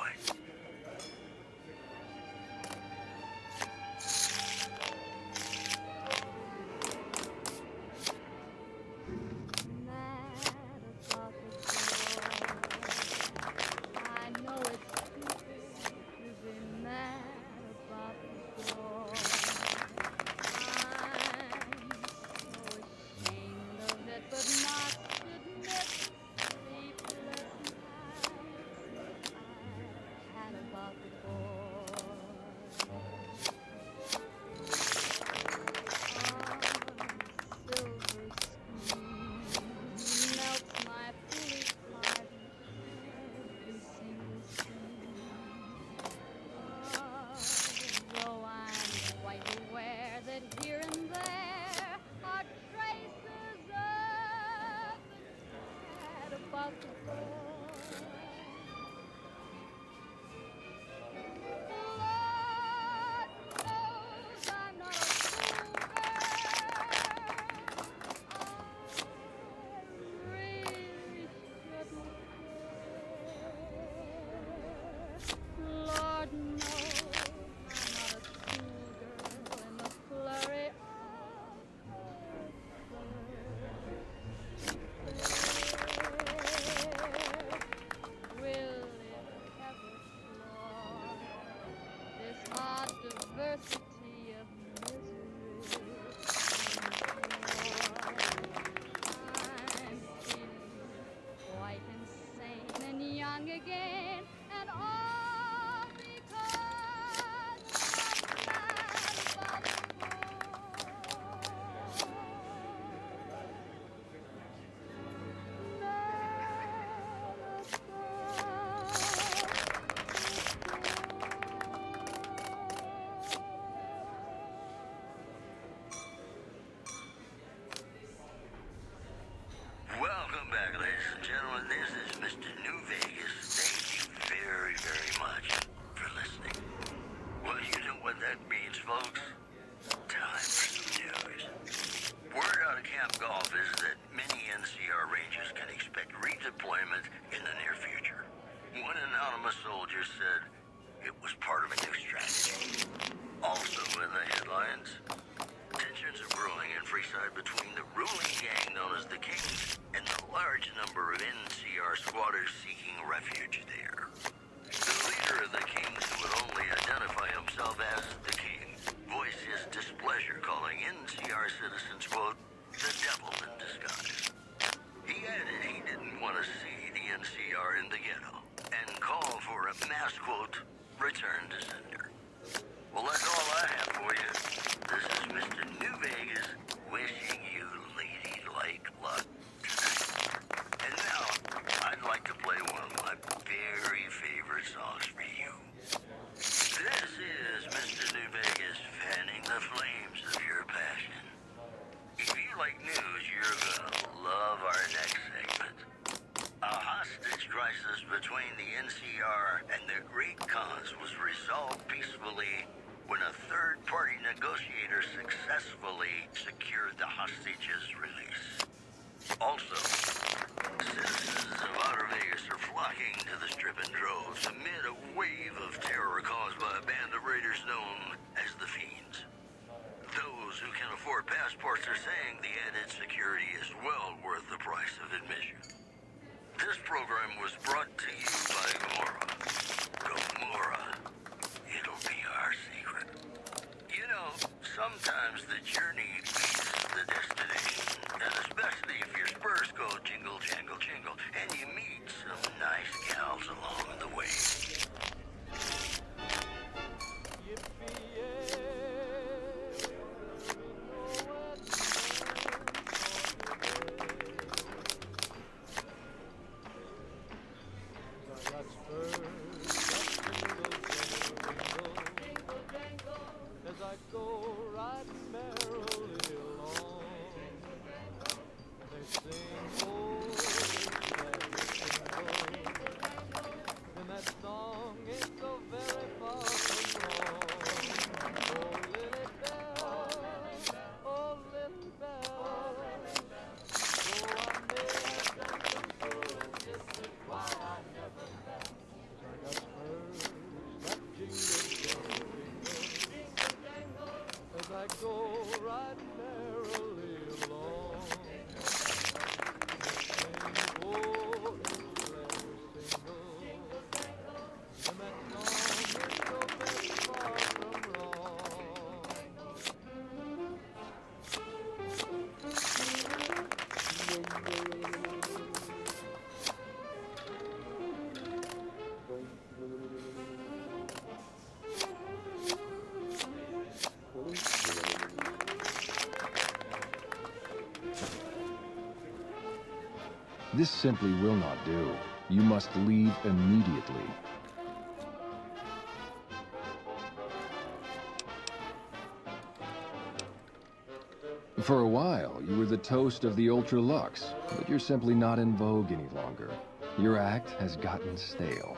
Well, that's all I have for you. This is Mr. New Vegas wishing you leave. hostages release. Also, citizens of Outer Vegas are flocking to the Strip in droves amid a wave of terror caused by a band of raiders known as the Fiends. Those who can afford passports are saying the added security is well worth the price of admission. This program was brought to you by Gomorrah. Gomorrah. It'll be our secret. You know, sometimes the journey beats the destination. And especially if your spurs go jingle, jangle, jingle, and you meet some nice gals along the way. As I go riding merrily along, they sing, oh, and that song ain't so very far from wrong. Oh, Lily Bell, oh, Lily Bell, though I may have done some fools, this is why I never left. I got spurs that jingle, as I go riding merrily along. Sing, oh, little Larry single, and that song is so very far from wrong. This simply will not do. You must leave immediately. For a while, you were the toast of the ultra luxe, but you're simply not in vogue any longer. Your act has gotten stale.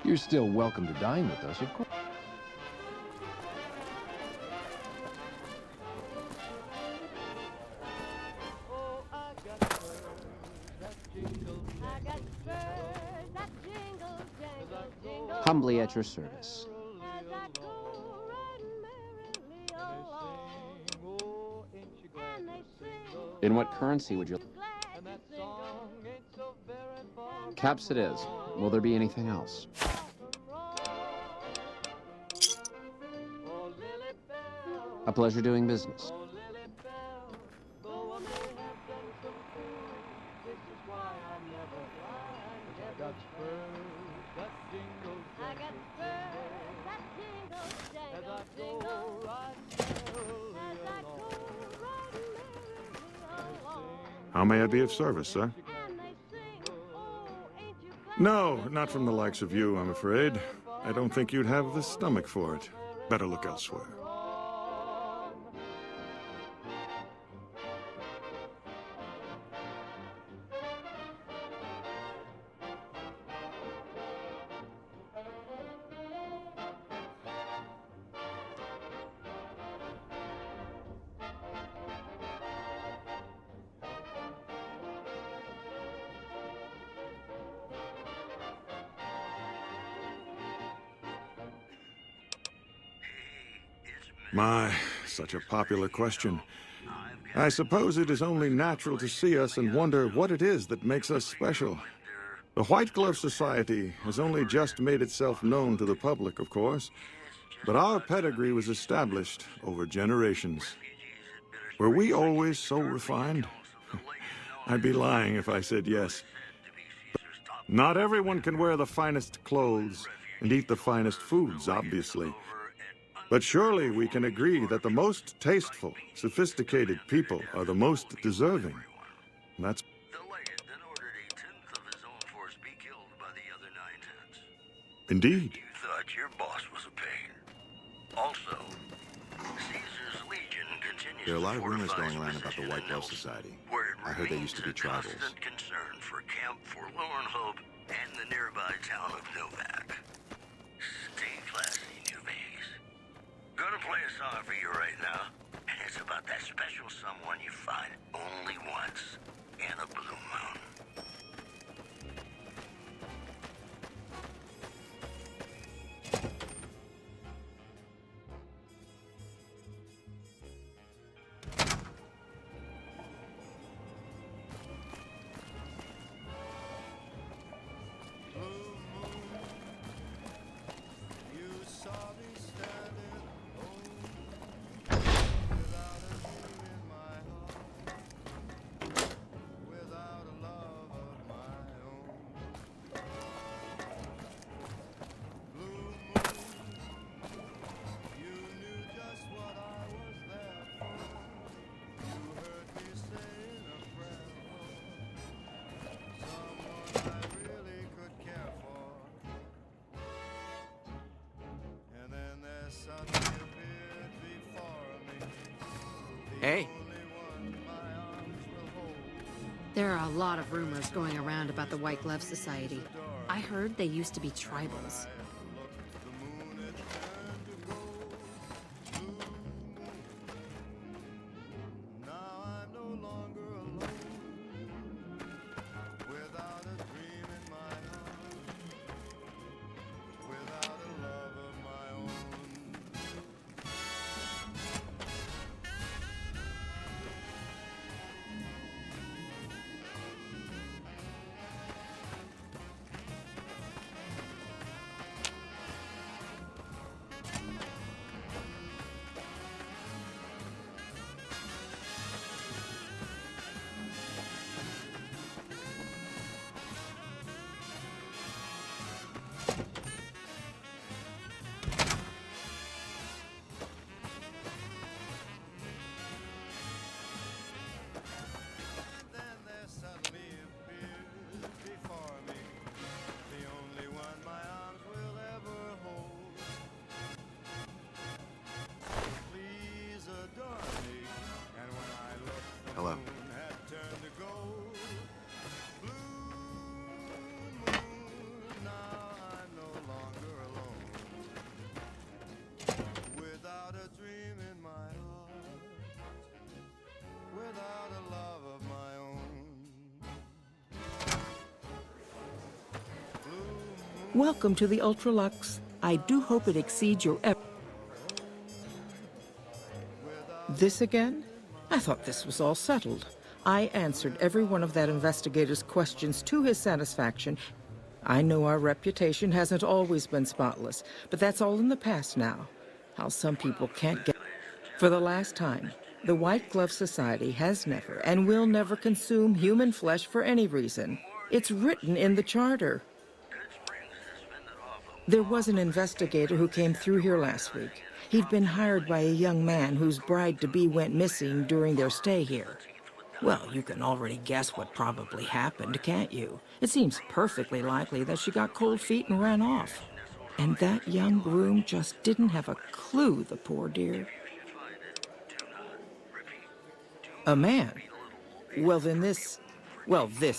You're still welcome to dine with us, of course. Humbly at your service. In what currency would you... Caps it is. Will there be anything else? A pleasure doing business. How may I be of service, sir? No, not from the likes of you, I'm afraid. I don't think you'd have the stomach for it. Better look elsewhere. My, such a popular question. I suppose it is only natural to see us and wonder what it is that makes us special. The White Glove Society has only just made itself known to the public, of course, but our pedigree was established over generations. Were we always so refined? I'd be lying if I said yes. Not everyone can wear the finest clothes and eat the finest foods, obviously. But surely we can agree that the most tasteful, sophisticated people are the most deserving. And that's... Indeed. You thought your boss was a pain. Also, Caesar's Legion continues. There are a lot of rumors going around about the White Glove Society. I heard they used to be tribals. Concern for Camp Forlorn Hope and the nearby town of Novak. Stay classy, New Vegas. Gonna gonna play a song for you right now, and it's about that special someone you find only once in a blue moon. Hey. There are a lot of rumors going around about the White Glove Society. I heard they used to be tribals. Hello. Welcome to the Ultralux. I do hope it exceeds your This again? I thought this was all settled. I answered every one of that investigator's questions to his satisfaction. I know our reputation hasn't always been spotless, but that's all in the past now. How some people can't get... For the last time, the White Glove Society has never and will never consume human flesh for any reason. It's written in the charter. There was an investigator who came through here last week. He'd been hired by a young man whose bride-to-be went missing during their stay here. Well, you can already guess what probably happened, can't you? It seems perfectly likely that she got cold feet and ran off. And that young groom just didn't have a clue, the poor dear. A man? Well, then this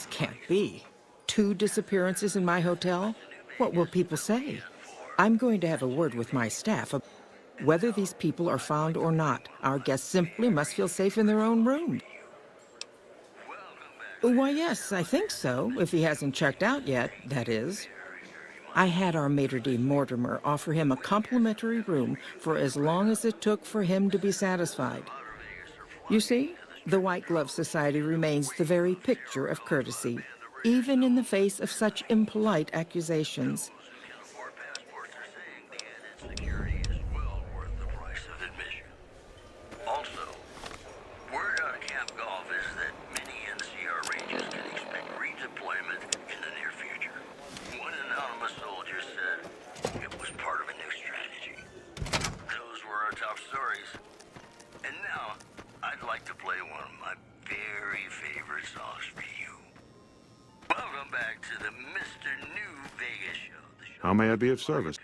can't be. 2 disappearances in my hotel? What will people say? I'm going to have a word with my staff. Whether these people are found or not, our guests simply must feel safe in their own room. Why, yes, I think so, if he hasn't checked out yet, that is. I had our maitre d' Mortimer offer him a complimentary room for as long as it took for him to be satisfied. You see, the White Glove Society remains the very picture of courtesy, even in the face of such impolite accusations. Also, word out of Camp Golf is that many NCR Rangers can expect redeployment in the near future. One anonymous soldier said it was part of a new strategy. Those were our top stories. And now, I'd like to play one of my very favorite songs for you. Welcome back to the Mr. New Vegas show. How may I be of service?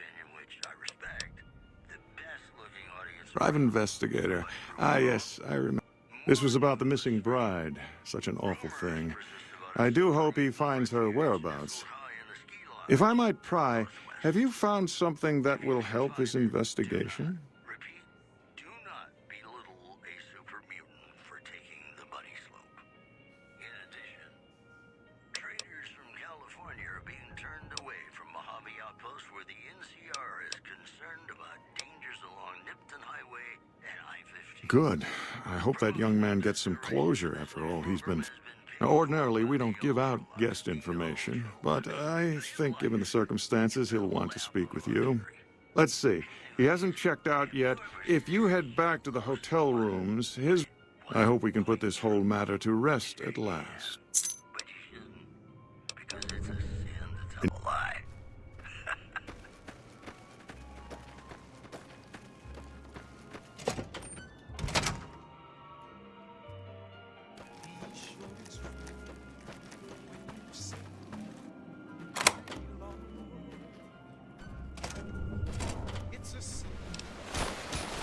Private investigator. Ah, yes, I remember. This was about the missing bride. Such an awful thing. I do hope he finds her whereabouts. If I might pry, have you found something that will help his investigation? NCR is concerned about dangers along Nipton Highway and I-15. Good. I hope that young man gets some closure after all he's been... Now, ordinarily, we don't give out guest information, but I think given the circumstances, he'll want to speak with you. Let's see. He hasn't checked out yet. If you head back to the hotel rooms, I hope we can put this whole matter to rest at last. Because it's a sin to tell a lie.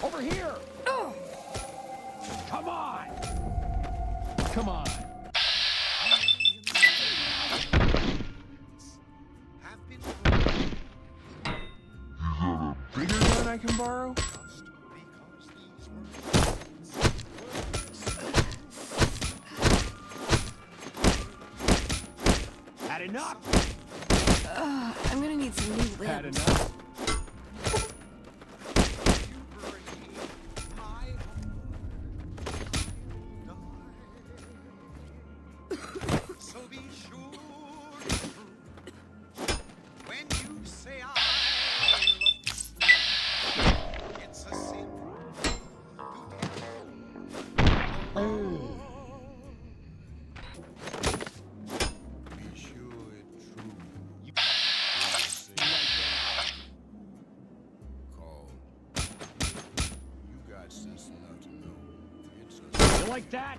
Over here! Oh. Come on! Come on! You have a bigger gun I can borrow? Had enough? I'm gonna need some new limbs. Had enough? Like that?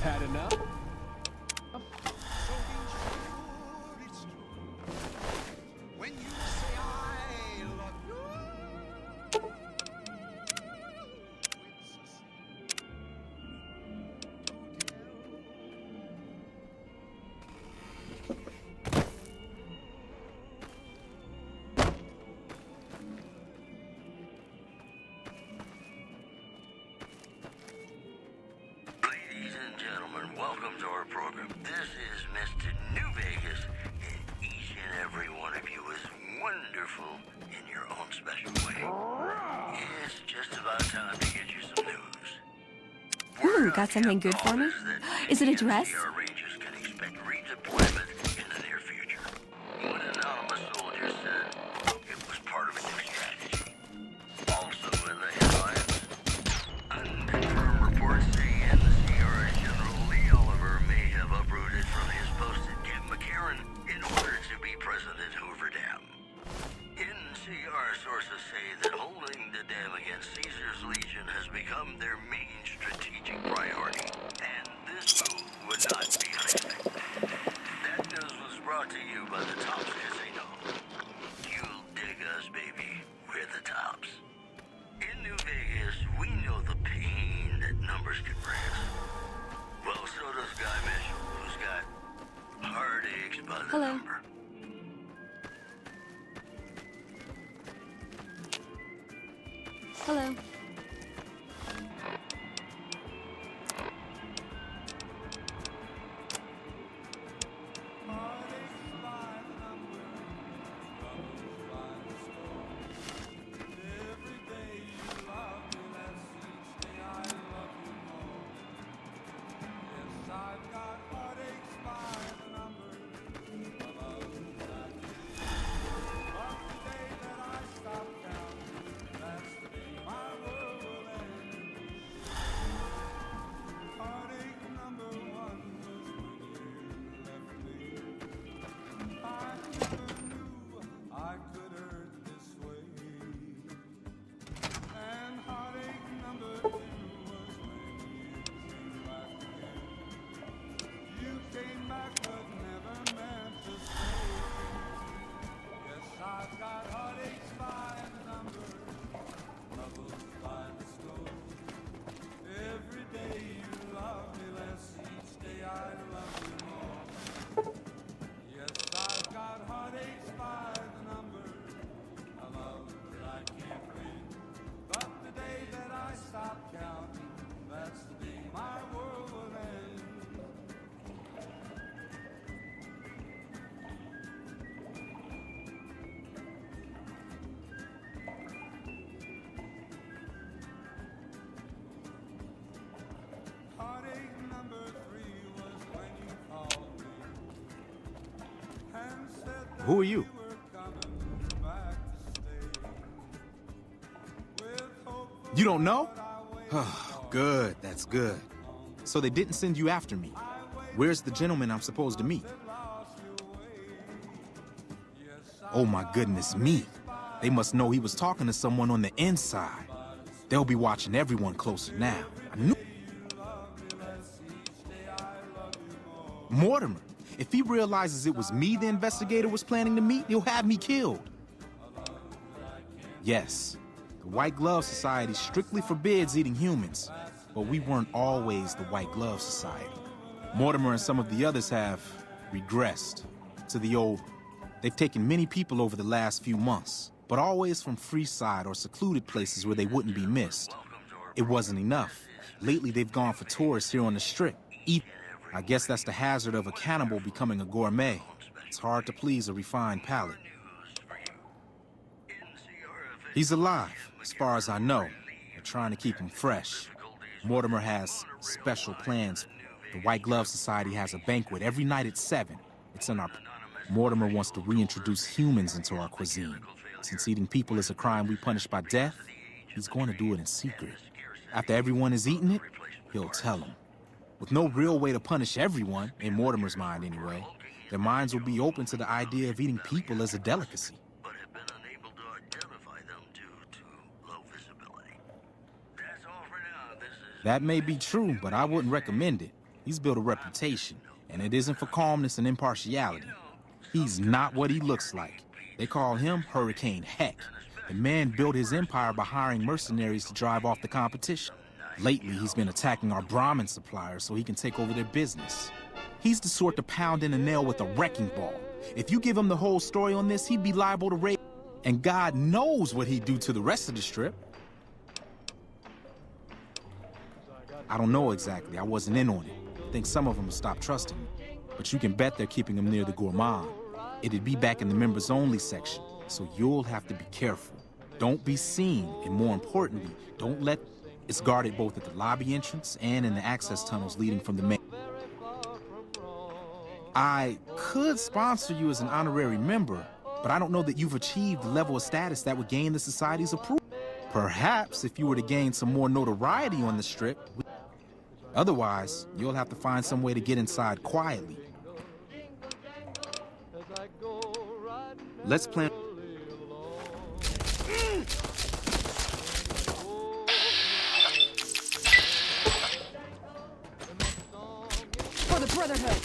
Had enough? Welcome to our program. This is Mr. New Vegas, and each and every one of you is wonderful in your own special way. It's just about time to get you some news. Ooh, got something good for me? Is it a dress? NCR Rangers can expect redeployment in the near future. One anonymous soldier said it was part of a new strategy. Also in the headlines, unconfirmed reports say NCR General Lee Oliver may have uprooted from his post at Camp McCarran in order to be present at Hoover Dam. NCR sources say that holding the dam against Caesar's Legion has become their main strategic priority, and this move would not be unexpected. That news was brought to you by the Tops Casino. You'll dig us, baby. We're the Tops. In New Vegas, we know the pain that numbers can bring us. Well, so does Guy Mitchell, who's got heartaches by the number. Hello. Who are you? You don't know? Good, that's good. So they didn't send you after me. Where's the gentleman I'm supposed to meet? Oh my goodness me. They must know he was talking to someone on the inside. They'll be watching everyone closer now. I knew. Mortimer, if he realizes it was me the investigator was planning to meet, he'll have me killed. Yes, the White Glove Society strictly forbids eating humans, but we weren't always the White Glove Society. Mortimer and some of the others have regressed to the old. They've taken many people over the last few months, but always from Freeside or secluded places where they wouldn't be missed. It wasn't enough. Lately, they've gone for tourists here on the Strip. I guess that's the hazard of a cannibal becoming a gourmet. It's hard to please a refined palate. He's alive, as far as I know. They're trying to keep him fresh. Mortimer has special plans. The White Glove Society has a banquet every night at 7. It's in our... Mortimer wants to reintroduce humans into our cuisine. Since eating people is a crime we punish by death, he's going to do it in secret. After everyone has eaten it, he'll tell them. With no real way to punish everyone, in Mortimer's mind anyway, their minds will be open to the idea of eating people as a delicacy. That may be true, but I wouldn't recommend it. He's built a reputation, and it isn't for calmness and impartiality. He's not what he looks like. They call him Hurricane Heck. The man built his empire by hiring mercenaries to drive off the competition. Lately, he's been attacking our Brahmin suppliers so he can take over their business. He's the sort to pound in a nail with a wrecking ball. If you give him the whole story on this, he'd be liable to rape. And God knows what he'd do to the rest of the Strip. I don't know exactly. I wasn't in on it. I think some of them have stopped trusting me. But you can bet they're keeping him near the gourmand. It'd be back in the members-only section, so you'll have to be careful. Don't be seen, and more importantly, don't let... It's guarded both at the lobby entrance and in the access tunnels leading from the main... I could sponsor you as an honorary member, but I don't know that you've achieved the level of status that would gain the Society's approval. Perhaps if you were to gain some more notoriety on the Strip... Otherwise, you'll have to find some way to get inside quietly. Let's plan... For the Brotherhood!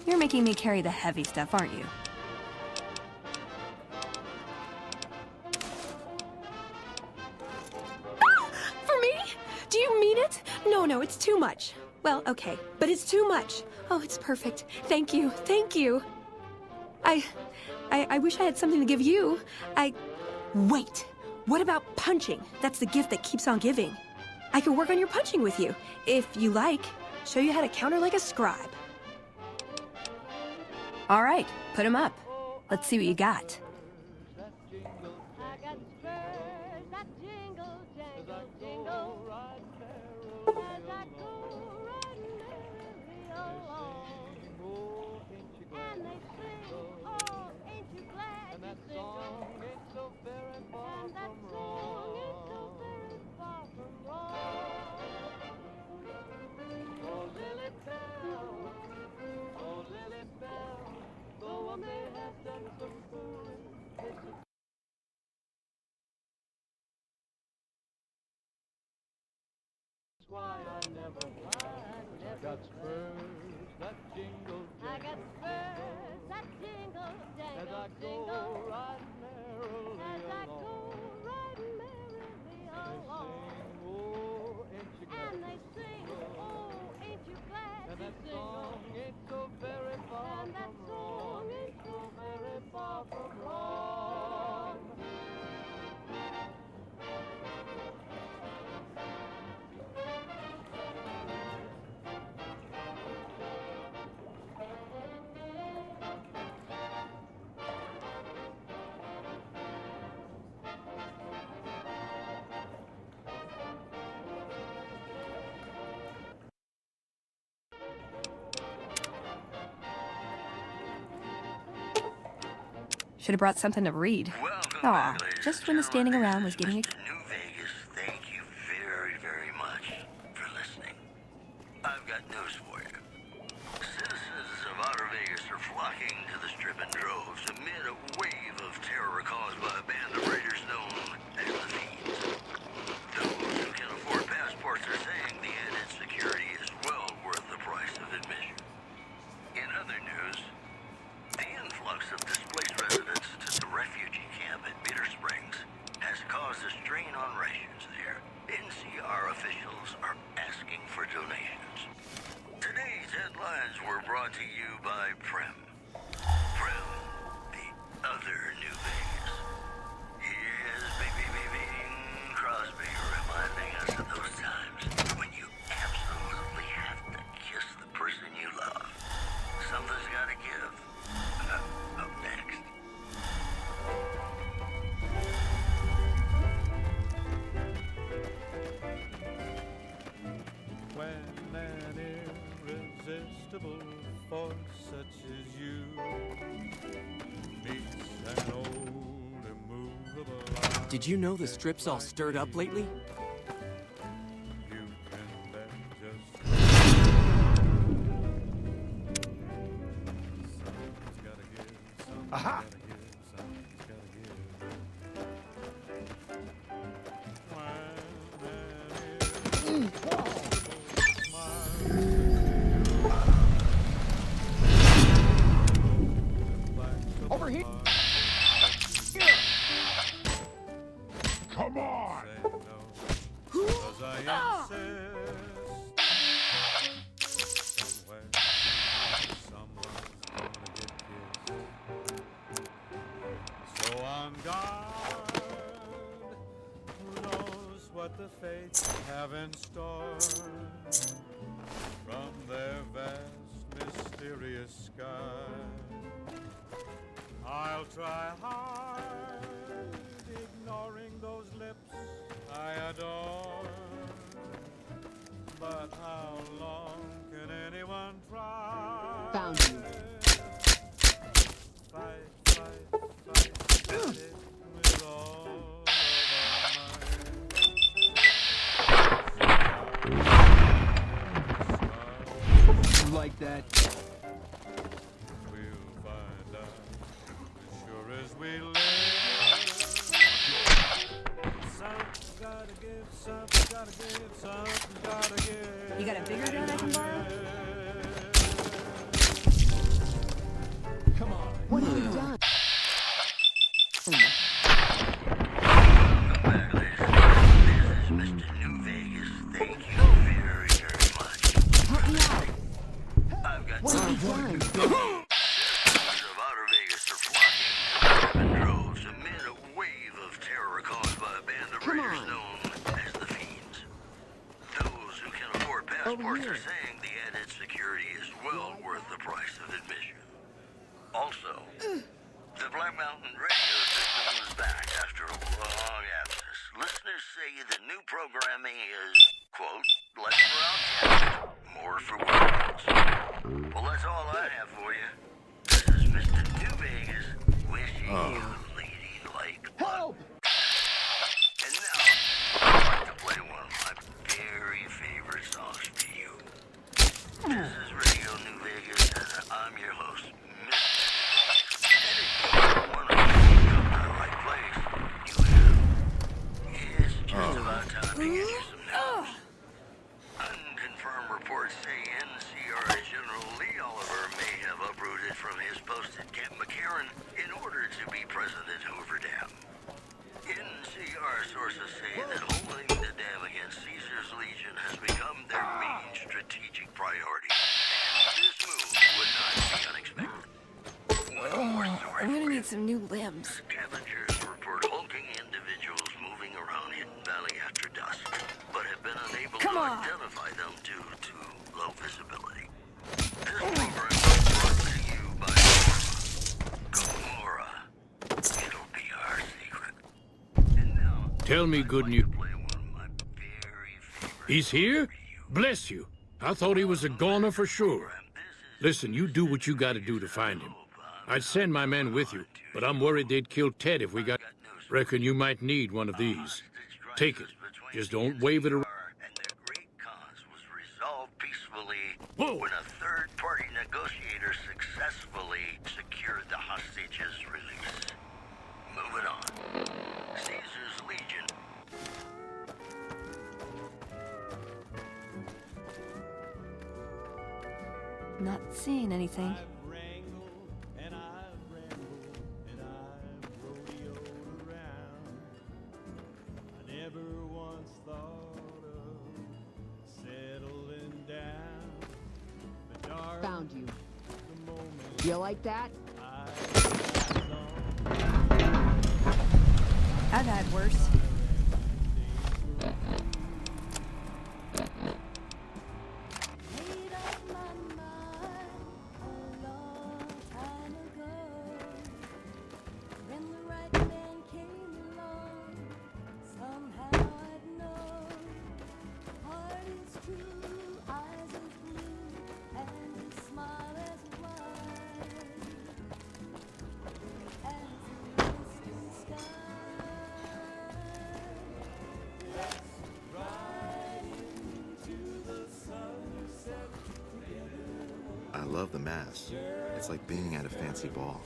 You're making me carry the heavy stuff, aren't you? For me? Do you mean it? No, it's too much. Well, okay, but it's too much. Oh, it's perfect. Thank you, thank you. I wish I had something to give you. Wait, what about punching? That's the gift that keeps on giving. I could work on your punching with you, if you like. Show you how to counter like a scribe. All right, put him up. Let's see what you got. Why I never I got spurs that jingle jangle. I got spurs that jingle jangle. As I go riding merrily along. Oh, ain't you glad? And they sing, oh, ain't you glad? And that song ain't so very far from wrong. Ain't so very far from wrong. Should have brought something to read. Aw, just when the standing around was getting... New Vegas, thank you very, very much for listening. I've got news for you. Citizens of Outer Vegas are flocking to the Strip in droves amid a wave of terror caused by a band of raiders known as the Fiends. Those who can afford passports are saying the added security is well worth the price of admission. In other news, the influx of displaced residents to the refugee camp at Bitter Springs has caused a strain on rations there. NCR officials are asking for donations. Today's headlines were brought to you by Prem. Prem, the other New Vegas. Here's Baby Bing Crosby reminding us of those times when you absolutely have to kiss the person you love. Something's gotta give. Up next. When an irresistible force such as you meets an old immovable Did you know the Strip's all stirred up lately? you can then just something's gotta give, something's Aha! gotta give, something's gotta give. Over here! Come on! Cause I insist. Somewhere, someone's gonna get kissed. So on guard, who knows what the fates have in store from their vast, mysterious sky. I'll try hard, ignoring those lips I adore. But how long can anyone try? Found you. Fight it with all You like that? we'll find out as sure as we live. Something's gotta give, something's gotta give, something's gotta give. You got a bigger gun I can borrow? Come on. What have you done? Mr. New Vegas, thank you very, very much. Help me out. I've got What have you done? citizens of Outer Vegas are flocking in droves amid a wave of terror caused by a band of Come raiders on. known as the Fiends. Those who can afford passports are saying the added security is well worth the price of admission. Also, the Black Mountain radio signal is back after a long absence. Listeners say the new programming is, quote, less for outcasts, more for weirdos. Well, that's all I have for you. This is Mr. New Vegas wishing you ladylike luck. And now, I'd like to play one of my very favorite songs for you. This is Radio New Vegas, and I'm your host, Mr. And if you want to come to the right place, you have. It's just about time to get you some news. Unconfirmed reports say NCR General Lee Oliver may have uprooted from his post at Camp McCarran in order to be present at Hoover Dam. NCR sources say that holding the dam against Caesar's Legion has become their main strategic priority. And this move would not be unexpected. One more story I'm gonna for you. need some new limbs. Scavengers report hulking individuals moving around Hidden Valley after dusk, but have been unable Come to on. identify them due to low visibility. This program is brought to you by Gomorrah. It'll be our secret. And now, Tell me good news. play one of my very favorite He's here? Bless you. I thought he was a goner for sure. Listen, you do what you gotta do to find him. I'd send my men with you. but I'm worried they'd kill Ted if we got... Reckon you might need one of these. Take it. Just don't wave it around. And their great cause was resolved peacefully Whoa. when a third-party negotiator successfully secured the hostages' release. Moving on. Caesar's Legion. Not seeing anything. Found you. You like that? I've had worse. I love the mass. It's like being at a fancy ball.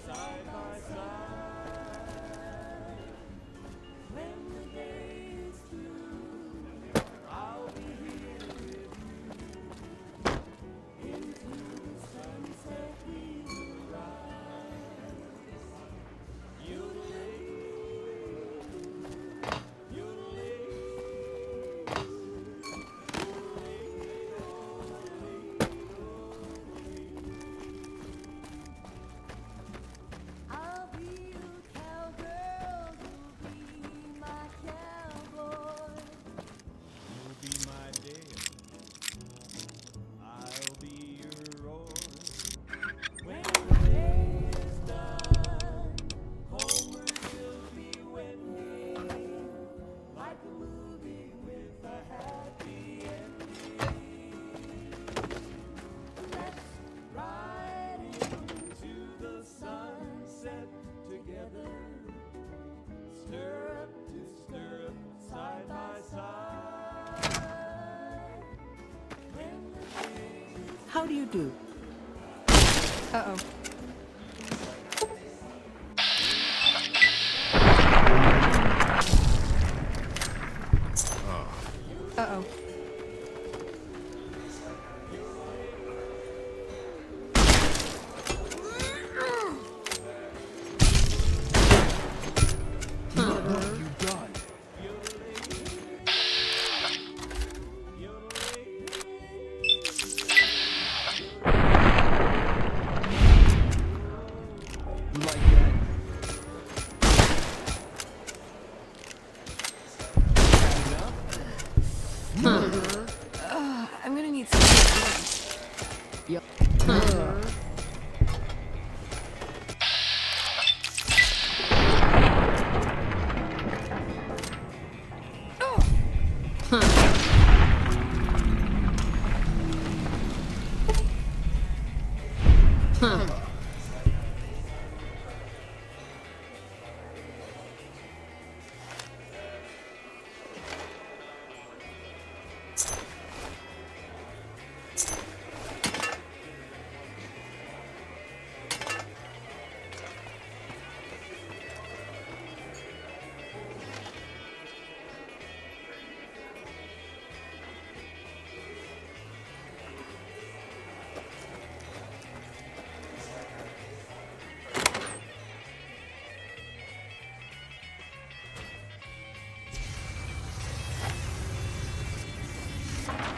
How do you do? Uh-oh. Uh-oh. I'm gonna need some hands. Yep.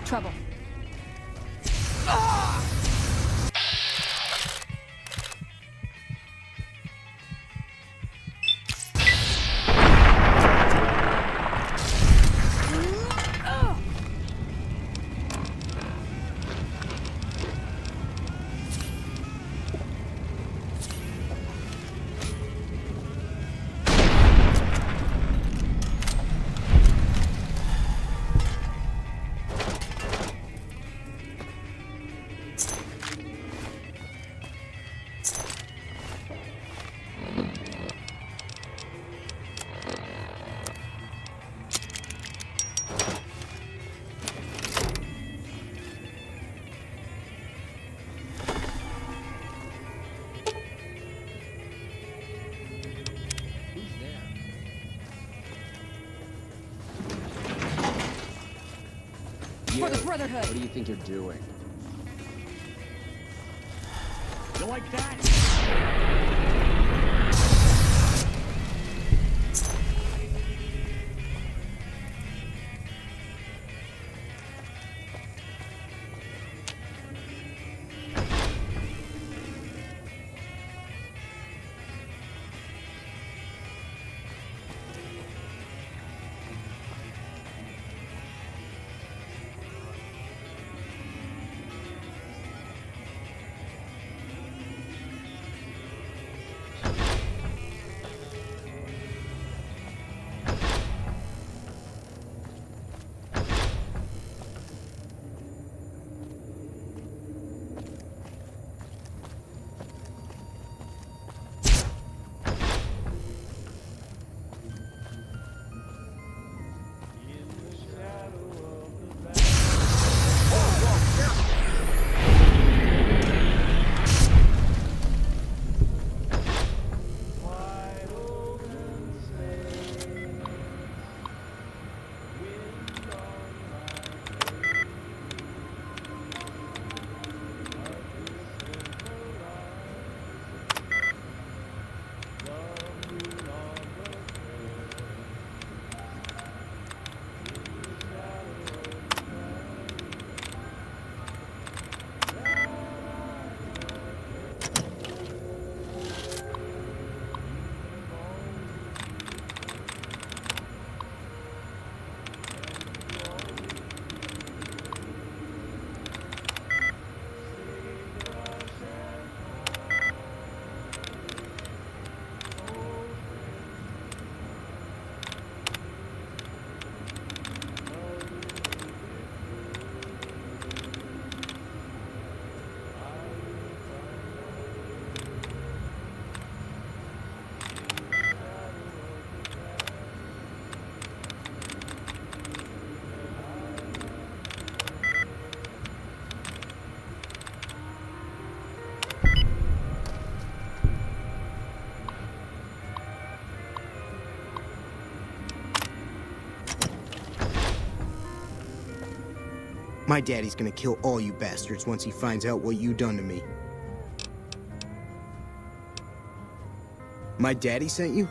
Trouble. for the Brotherhood. What do you think you're doing? You like that? My daddy's gonna kill all you bastards once he finds out what you done to me. My daddy sent you?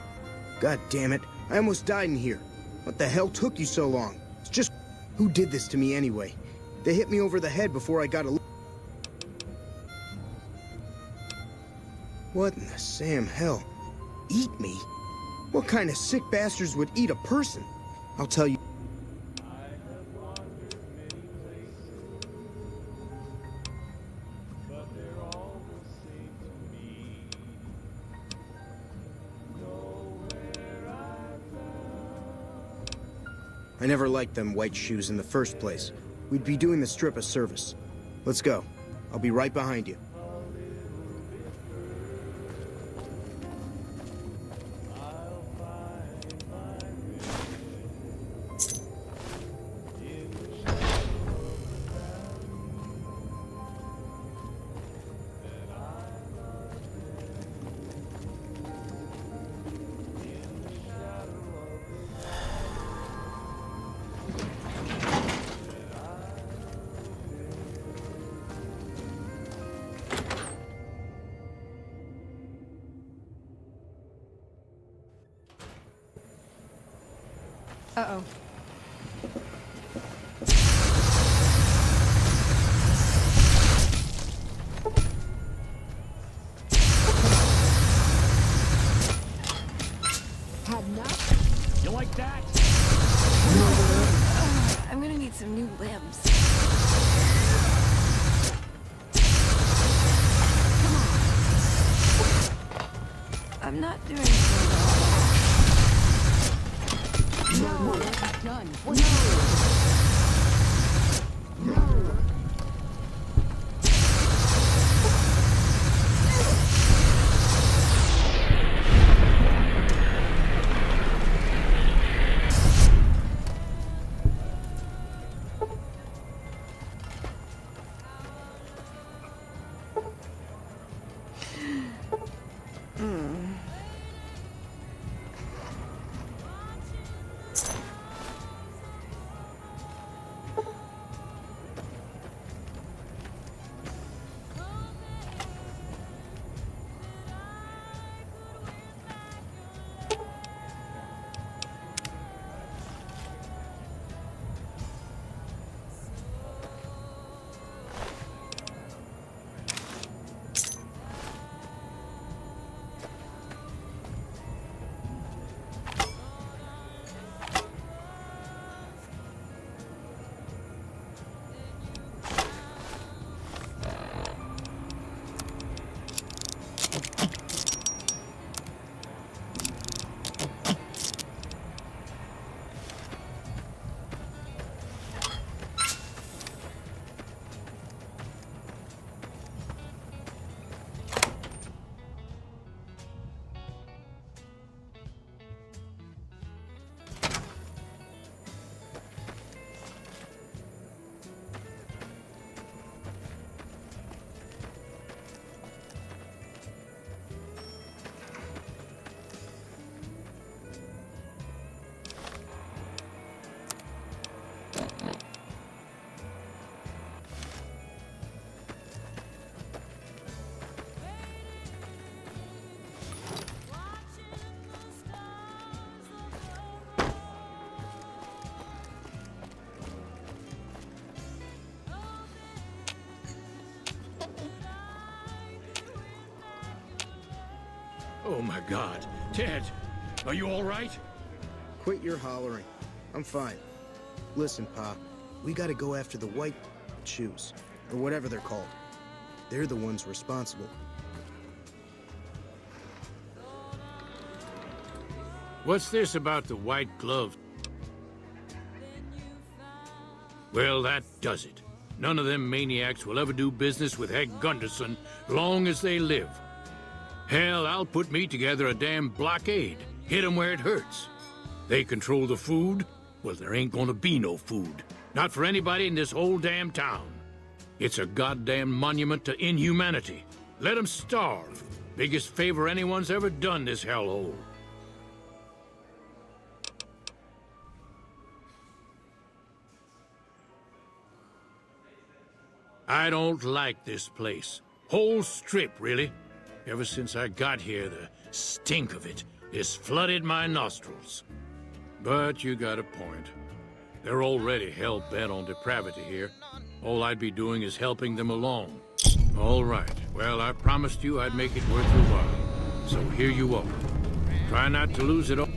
God damn it, I almost died in here. What the hell took you so long? It's just... Who did this to me anyway? They hit me over the head before I got a... What in the Sam hell? Eat me? What kind of sick bastards would eat a person? I'll tell you... I never liked them white shoes in the first place. We'd be doing the strip a service. Let's go. I'll be right behind you. Uh-oh. Had enough? You like that? I'm gonna need some new limbs. Come on. I'm not doing so well. No, that's done. No. No. my God. Ted, are you all right? Quit your hollering. I'm fine. Listen, Pa, we gotta go after the white shoes, or whatever they're called. They're the ones responsible. What's this about the white glove? Well, that does it. None of them maniacs will ever do business with Hank Gunderson long as they live. Hell, I'll put me together a damn blockade. Hit 'em where it hurts. They control the food? Well, there ain't gonna be no food. Not for anybody in this whole damn town. It's a goddamn monument to inhumanity. Let 'em starve. Biggest favor anyone's ever done this hellhole. I don't like this place. Whole strip, really. Ever since I got here, the stink of it has flooded my nostrils. But you got a point. They're already hell-bent on depravity here. All I'd be doing is helping them along. All right. Well, I promised you I'd make it worth your while. So here you are. Try not to lose it all.